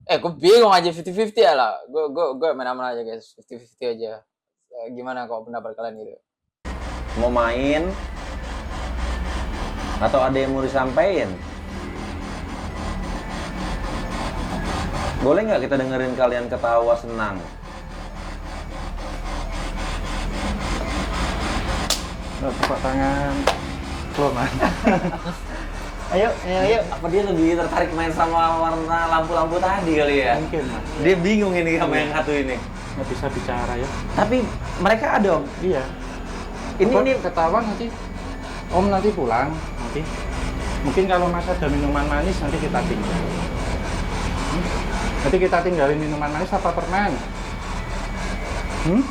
Gue bingung aja 50-50 ya lah. Gue main-main aja guys, 50-50 aja. Gimana kok pendapat kalian gitu? Mau main? Atau ada yang mau disampaikan? Boleh nggak kita dengerin kalian ketawa senang? Tepuk tangan. Keluar. Ayo. Apa dia lebih tertarik main sama warna lampu-lampu tadi kali ya? Mungkin Mas. Dia bingung ini sama yang satu ini. Nggak bisa bicara ya. Tapi mereka ada Om. Iya. Ini ketawa nanti Om nanti pulang. Nanti mungkin kalau Mas ada minuman manis nanti kita tinggal. Nanti kita tinggalin minuman manis apa permen?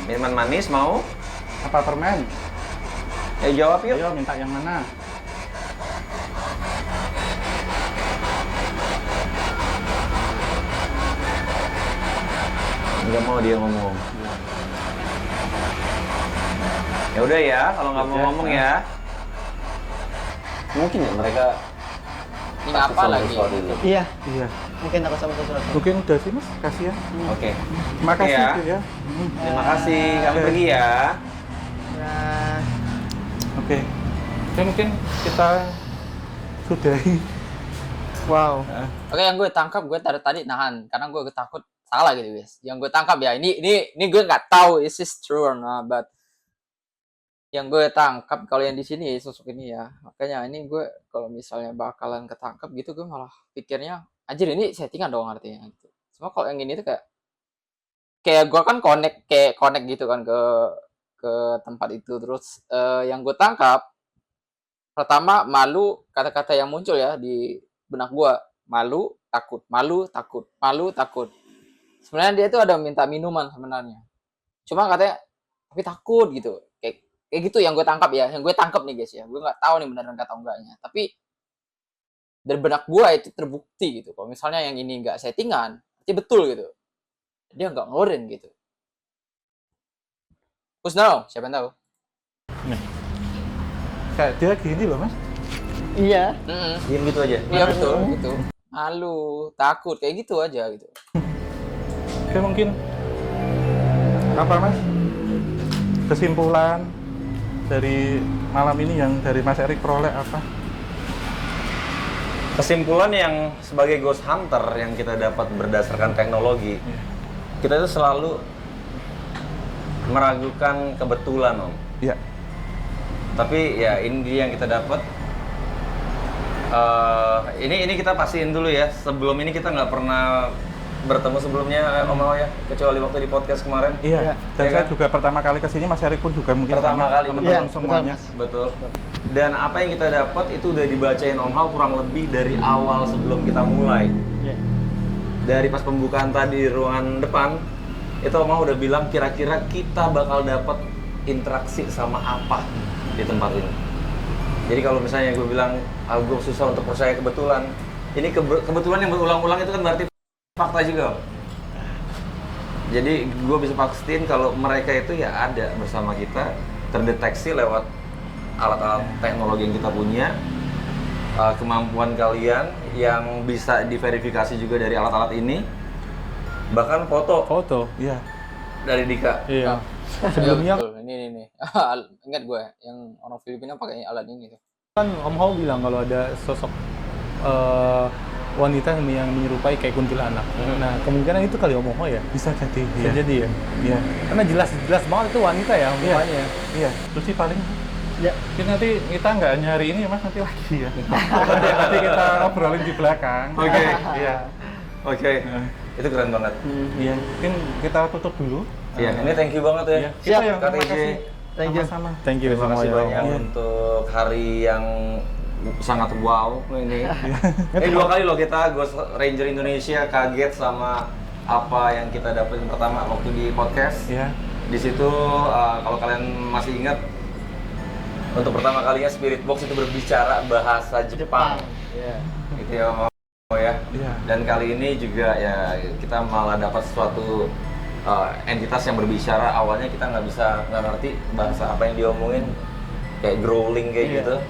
minuman manis mau? Apa permen? Ayo jawab yuk. Ayo minta yang mana? Nggak mau dia ngomong. Ya udah ya, kalau nggak mau ngomong ya. Mungkin ya mereka Ini apa lagi? Iya. Iya. Mungkin takut sama sesuatu. Mungkin udah sih Mas, kasihan. Oke. Makasih ya. ya. Terima kasih. Kami pergi ya. Nah, Oke. Oke, mungkin kita sudahi. wow. Oke, yang gue tangkap gue tadi nahan karena gue takut salah gitu guys. Yang gue tangkap ya ini gue nggak tahu is this true or not, but yang gue tangkap kalau yang di sini sosok ini ya, makanya ini gue kalau misalnya bakalan ketangkap gitu gue malah pikirnya anjir ini settingan dong artinya gitu. Cuma kalau yang ini tuh kayak gue kan connect gitu kan ke tempat itu terus yang gue tangkap pertama malu, kata-kata yang muncul ya di benak gue, malu takut. Sebenarnya dia tuh ada minta minuman sebenarnya, cuma katanya tapi takut gitu, kayak gitu yang gue tangkap ya, yang gue tangkap nih guys ya, gue nggak tahu nih beneran kata enggaknya, tapi dari benak gue itu terbukti gitu. Kalau misalnya yang ini nggak settingan, berarti betul gitu. Dia nggak ngeluarin gitu. Terus siapa yang tahu? Kayak dia gini loh mas. Iya. Diam gitu aja. Iya betul gitu. Malu, takut kayak gitu aja gitu. Oke, mungkin apa mas? Kesimpulan dari malam ini yang dari Mas Erik peroleh apa? Kesimpulan yang sebagai ghost hunter yang kita dapat berdasarkan teknologi, kita itu selalu meragukan kebetulan, Om. Iya. Tapi ya ini dia yang kita dapat. Ini kita pastiin dulu ya. Sebelum ini kita nggak pernah bertemu sebelumnya, Om Ao ya, kecuali waktu di podcast kemarin. Iya. Dan Ya saya kan? juga pertama kali kesini Mas Erik pun juga mungkin Pertama sama kali, teman-teman betul. semuanya. Betul. Dan apa yang kita dapat itu udah dibacain Om Hao kurang lebih dari awal sebelum kita mulai. Iya. Dari pas pembukaan tadi di ruangan depan, itu Om Hao udah bilang kira-kira kita bakal dapat interaksi sama apa di tempat ini. Jadi kalau misalnya gue bilang, gue susah untuk percaya kebetulan. Ini kebetulan yang berulang-ulang itu kan berarti fakta juga, Om. Jadi gue bisa pastiin kalau mereka itu ya ada bersama kita, terdeteksi lewat alat-alat teknologi yang kita punya, kemampuan kalian yang bisa diverifikasi juga dari alat-alat ini, bahkan foto Foto, iya. dari Dika. Iya. Sebelumnya ini ingat gue yang orang Filipina pakai alat ini tuh. Kan Om Hao bilang kalau ada sosok wanita yang menyerupai kayak kuntilanak. Nah, kemungkinan itu kali Om Hao ya. Bisa jadi. Bisa Iya. jadi ya. Iya. Karena jelas banget itu wanita ya mukanya. Iya. Terus sih paling Ya. mungkin nanti kita nggak hanya hari ini ya mas, nanti lagi ya. nanti kita obrolin di belakang. Oke. Iya. Oke, itu keren banget. Iya. Mungkin kita tutup dulu. Iya, ini thank you banget ya. Iya. Kita yang Kak terima TJ. kasih. Thank you. Sama-sama. Thank you Terima kasih semuanya. banyak Iya. untuk hari yang sangat wow ini. Ini 2 kali loh kita Ghost Ranger Indonesia kaget sama apa yang kita dapetin pertama waktu di podcast. Iya. Di situ kalau kalian masih ingat, untuk pertama kalinya Spirit Box itu berbicara bahasa Jepang. Iya. Gitu ya, Om Hao ya. Iya. Dan kali ini juga ya kita malah dapat suatu entitas yang berbicara. Awalnya kita nggak ngerti bahasa apa yang diomongin, kayak growling kayak gitu.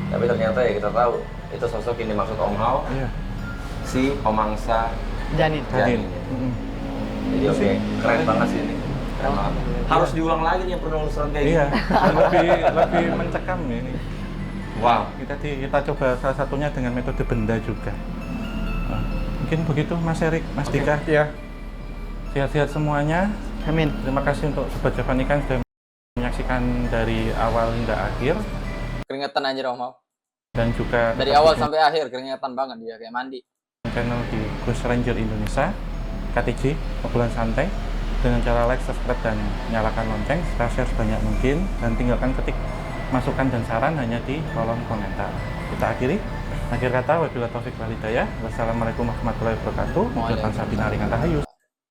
Tapi ternyata ya kita tahu itu sosok yang dimaksud Om Hao, Iya. si pemangsa Janin. janin. Jadi oke, keren banget sih ini. Keren banget. Harus diulang lagi nih penelusuran kayak Iya. gini. lebih mencekam ini. Wow. Kita coba salah satunya dengan metode benda juga. Mungkin begitu Mas Erik, Mas Dika. Iya. Sehat-sehat semuanya. Amin. Terima kasih untuk Sobat Javan Ikan sudah menyaksikan dari awal hingga akhir, Keringetan aja Om Hao. dan juga Dari awal sampai akhir keringetan banget dia kayak mandi. channel di Ghost Ranger Indonesia, KTJ, obrolan santai, dengan cara like, subscribe, dan nyalakan lonceng, share sebanyak mungkin, dan tinggalkan ketik masukan dan saran hanya di kolom komentar. Kita akhiri. Akhir kata, wabillahi taufiq wal hidayah. Wassalamualaikum warahmatullahi wabarakatuh. Ucapan Sabina Ringan Rahayu.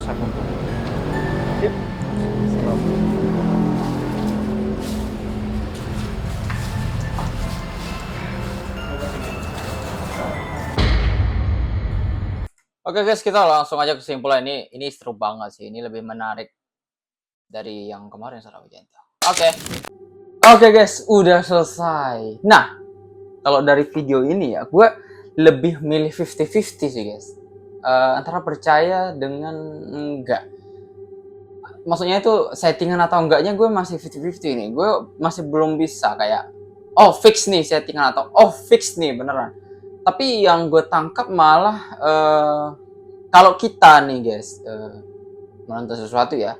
Sapuntum. Oke guys, kita langsung aja kesimpulan ini. Ini seru banget sih. Ini lebih menarik dari yang kemarin Sarah Wijanta. Oke guys, udah selesai. Nah, kalau dari video ini ya, gue lebih milih 50-50 sih guys. Antara percaya dengan enggak. Maksudnya itu settingan atau enggaknya gue masih 50-50 nih. Gue masih belum bisa kayak, oh fix nih settingan atau oh fix nih beneran. Tapi yang gue tangkap malah kalau kita nih guys menonton sesuatu ya,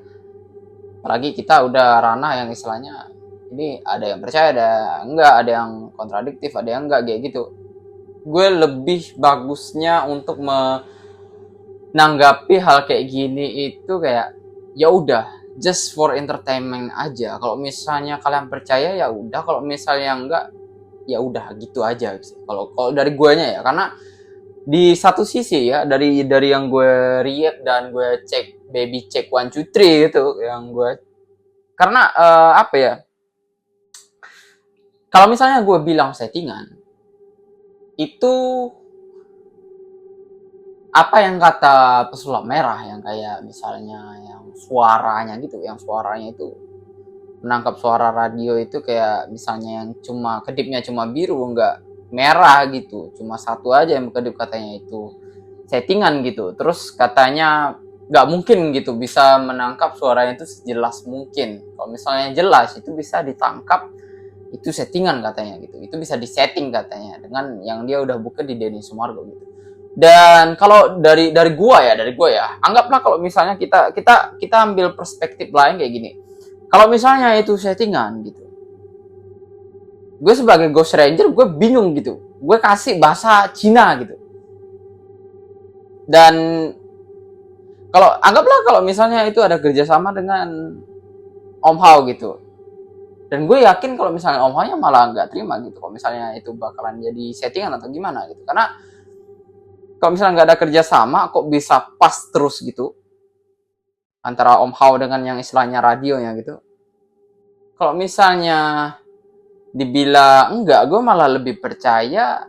apalagi kita udah ranah yang istilahnya ini ada yang percaya, ada enggak, ada yang kontradiktif, ada yang enggak kayak gitu. Gue lebih bagusnya untuk menanggapi hal kayak gini itu kayak ya udah just for entertainment aja. Kalau misalnya kalian percaya ya udah, kalau misalnya enggak ya udah gitu aja sih. Kalau dari guanya ya, karena di satu sisi ya dari yang gue react dan gue cek baby check 1 2 3 itu yang gue, karena apa ya, kalau misalnya gue bilang settingan itu apa yang kata pesulap merah yang kayak misalnya yang suaranya gitu, yang suaranya itu menangkap suara radio itu kayak misalnya yang cuma kedipnya cuma biru nggak merah gitu, cuma satu aja yang kedip, katanya itu settingan gitu. Terus katanya nggak mungkin gitu bisa menangkap suaranya itu sejelas mungkin. Kalau misalnya jelas itu bisa ditangkap, itu settingan katanya gitu. Itu bisa disetting katanya dengan yang dia udah buka di Denny Sumargo gitu. Dan kalau dari gua ya, anggaplah kalau misalnya kita ambil perspektif lain kayak gini. Kalau misalnya itu settingan gitu, gue sebagai Ghost Ranger gue bingung gitu. Gue kasih bahasa Cina gitu. Dan anggaplah kalau misalnya itu ada kerjasama dengan Om Hao gitu. Dan gue yakin kalau misalnya Om Hao-nya malah nggak terima gitu. Kalau misalnya itu bakalan jadi settingan atau gimana gitu. Karena kalau misalnya nggak ada kerjasama, kok bisa pas terus gitu antara Om Hao dengan yang istilahnya radionya gitu. Kalau misalnya dibilang enggak, gue malah lebih percaya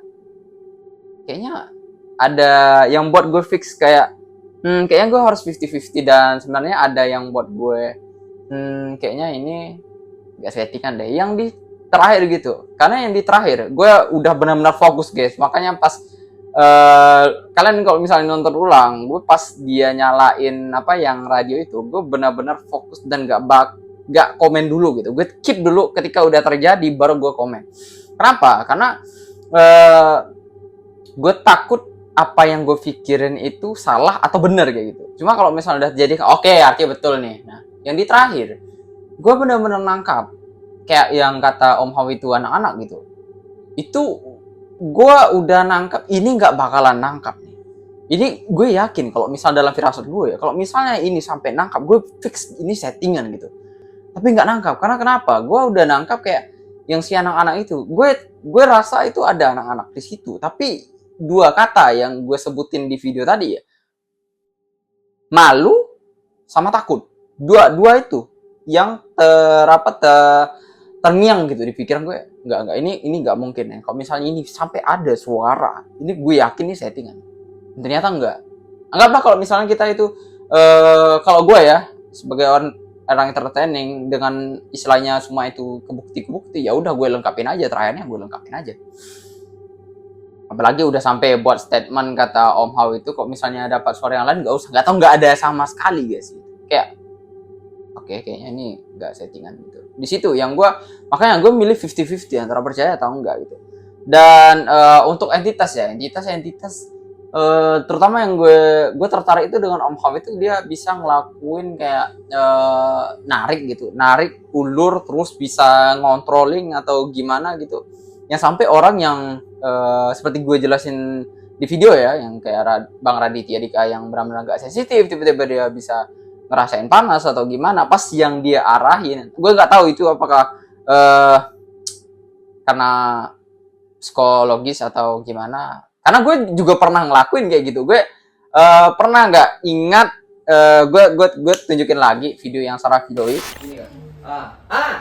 kayaknya ada yang buat gue fix kayak kayaknya gue harus 50-50, dan sebenarnya ada yang buat gue kayaknya ini nggak settingan deh yang di terakhir gitu. Karena yang di terakhir gue udah benar-benar fokus guys, makanya pas kalian kalau misalnya nonton ulang, gue pas dia nyalain apa yang radio itu, gue benar-benar fokus dan gak komen dulu gitu. Gue keep dulu, ketika udah terjadi baru gue komen. Kenapa? Karena gue takut apa yang gue pikirin itu salah atau benar kayak gitu. Cuma kalau misalnya udah terjadi, oke, artinya betul nih. Nah, yang di terakhir, gue benar-benar nangkap kayak yang kata Om Hao itu anak-anak gitu. Itu gue udah nangkap ini nggak bakalan nangkap nih. Ini gue yakin kalau misalnya dalam firasat gue ya, kalau misalnya ini sampai nangkap, gue fix ini settingan gitu. Tapi nggak nangkap, karena kenapa? Gue udah nangkap kayak yang si anak-anak itu. Gue rasa itu ada anak-anak di situ. Tapi dua kata yang gue sebutin di video tadi ya, malu sama takut. Dua itu yang terngiang gitu di pikiran gue. Enggak, ini nggak mungkin ya. Kalau misalnya ini sampai ada suara, ini gue yakin ini settingan. Ternyata enggak. Anggaplah kalau misalnya kita itu kalau gue ya sebagai orang entertaining dengan istilahnya semua itu kebukti, ya udah gue lengkapin aja, terakhirnya gue lengkapin aja. Apalagi udah sampai buat statement kata Om Hao itu, kok misalnya dapat suara yang lain nggak tahu, nggak ada sama sekali guys. Kayak oke, kayaknya ini nggak settingan gitu. Di situ yang makanya gue milih 50-50 antara percaya atau enggak gitu. Dan untuk entitas terutama yang gue tertarik itu dengan Om Hao itu, dia bisa ngelakuin kayak narik ulur, terus bisa ngontrolling atau gimana gitu, yang sampai orang yang seperti gue jelasin di video ya, yang kayak Bang Raditya Dika yang benar-benar gak sensitif, tiba-tiba dia bisa ngerasain panas atau gimana pas yang dia arahin. Gue nggak tahu itu apakah karena psikologis atau gimana. Karena gue juga pernah ngelakuin kayak gitu. Gue pernah nggak ingat, gue tunjukin lagi video yang Sarah videoin. Ini kan?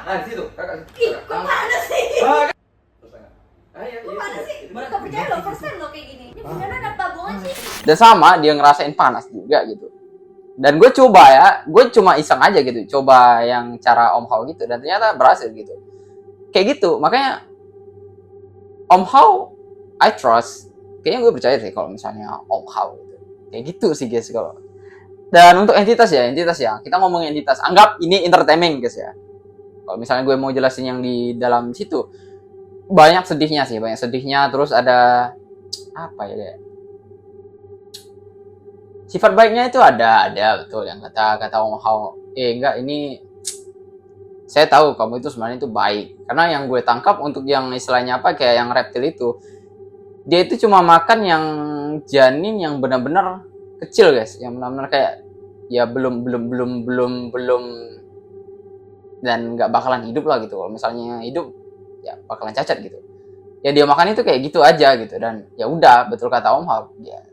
Di situ. Ih, kok mana sih? Mana sih? Gak percaya lo, first time lo kayak gini. Ini beneran apa bohongan sih? Dan sama, dia ngerasain panas juga gitu. Dan gue coba ya, gue cuma iseng aja gitu, coba yang cara Om Hao gitu, dan ternyata berhasil gitu. Kayak gitu, makanya Om Hao, I trust. Kayaknya gue percaya sih kalau misalnya Om Hao gitu. Kayak gitu sih guys kalau. Dan untuk entitas ya, kita ngomongin entitas. Anggap ini entertainment guys ya. Kalau misalnya gue mau jelasin yang di dalam situ, banyak sedihnya, terus ada apa ya? Sifat baiknya itu ada betul yang kata Om Hao. Enggak, ini saya tahu kamu itu sebenarnya itu baik. Karena yang gue tangkap untuk yang istilahnya apa kayak yang reptil itu, dia itu cuma makan yang janin yang benar-benar kecil guys, yang benar-benar kayak ya belum dan nggak bakalan hidup lah gitu. Kalau misalnya hidup ya bakalan cacat gitu. Ya dia makan itu kayak gitu aja gitu, dan ya udah betul kata Om Hao, ya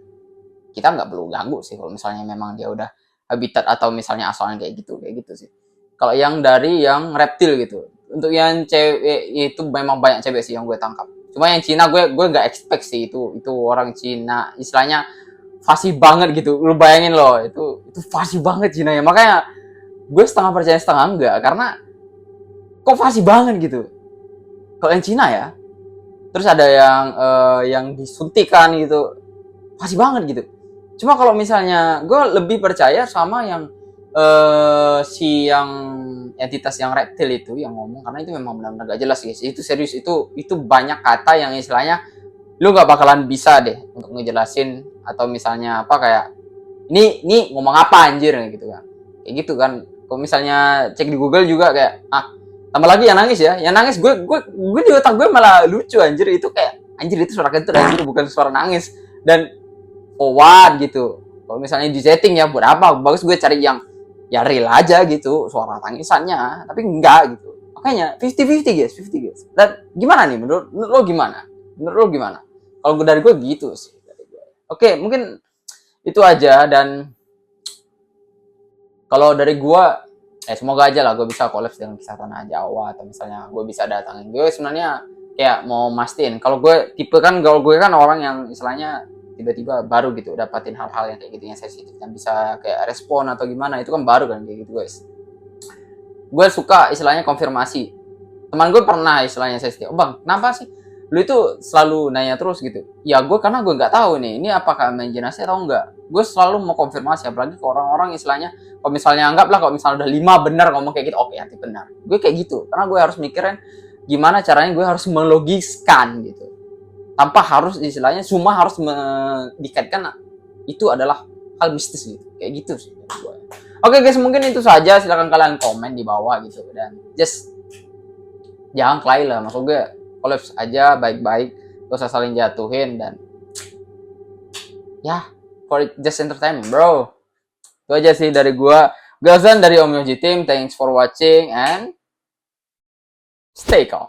kita nggak perlu ganggu sih kalau misalnya memang dia udah habitat atau misalnya asalnya kayak gitu sih. Kalau yang dari yang reptil gitu, untuk yang cewek itu memang banyak cewek sih yang gue tangkap. Cuma yang Cina gue nggak expect sih itu orang Cina istilahnya fasih banget gitu. Lu bayangin loh, itu fasih banget Cina ya. Makanya gue setengah percaya setengah enggak, karena kok fasih banget gitu. Kalau yang Cina ya, terus ada yang disuntikan gitu, fasih banget gitu. Cuma kalau misalnya gue lebih percaya sama yang si yang entitas yang reptil itu yang ngomong, karena itu memang benar-benar gak jelas guys. Itu serius, itu banyak kata yang istilahnya lu gak bakalan bisa deh untuk ngejelasin, atau misalnya apa kayak ini ngomong apa anjir gitu kan. Kayak gitu kan. Kalau misalnya cek di Google juga kayak tambah lagi yang nangis ya. Yang nangis gue di otak gue malah lucu anjir, itu kayak anjir itu suara kentut anjir, bukan suara nangis. Dan what gitu. Kalau misalnya di setting ya buat apa? Bagus gue cari yang ya real aja gitu, suara tangisannya, tapi enggak gitu. Makanya 50-50 guys, 50 guys. Dan gimana nih menurut lo gimana? Menurut lo gimana? Kalau dari gue gitu sih. Oke, mungkin itu aja. Dan kalau dari gue, semoga aja lah gue bisa collab dengan Kisah Tanah Jawa, atau misalnya gue bisa datangin. Gue sebenarnya kayak mau mastiin. Kalau gue tipe kan, kalau gue kan orang yang istilahnya tiba-tiba baru gitu dapatin hal-hal yang kayak gitu yang sensitif, yang bisa kayak respon atau gimana, itu kan baru kan kayak gitu guys. Gue suka istilahnya konfirmasi. Teman gue pernah istilahnya sensitif, bang kenapa sih lu itu selalu nanya terus gitu? Ya gue karena gue nggak tahu nih ini apakah imajinasi atau enggak. Gue selalu mau konfirmasi, apalagi ke orang-orang istilahnya kalau misalnya anggaplah kalau misalnya udah 5 benar ngomong kayak gitu, oke nanti benar. Gue kayak gitu karena gue harus mikirin gimana caranya gue harus melogiskan gitu, tanpa harus istilahnya semua harus dikaitkan itu adalah hal mistis gitu, kayak gitu sih. Oke guys, mungkin itu saja. Silahkan kalian komen di bawah gitu, dan just jangan kelahi lah, maksud gue collapse aja baik-baik, gak usah saling jatuhin, dan ya for just entertainment bro. Itu aja sih dari gue, Gazan dari Om Yoji Team. Thanks for watching and stay calm.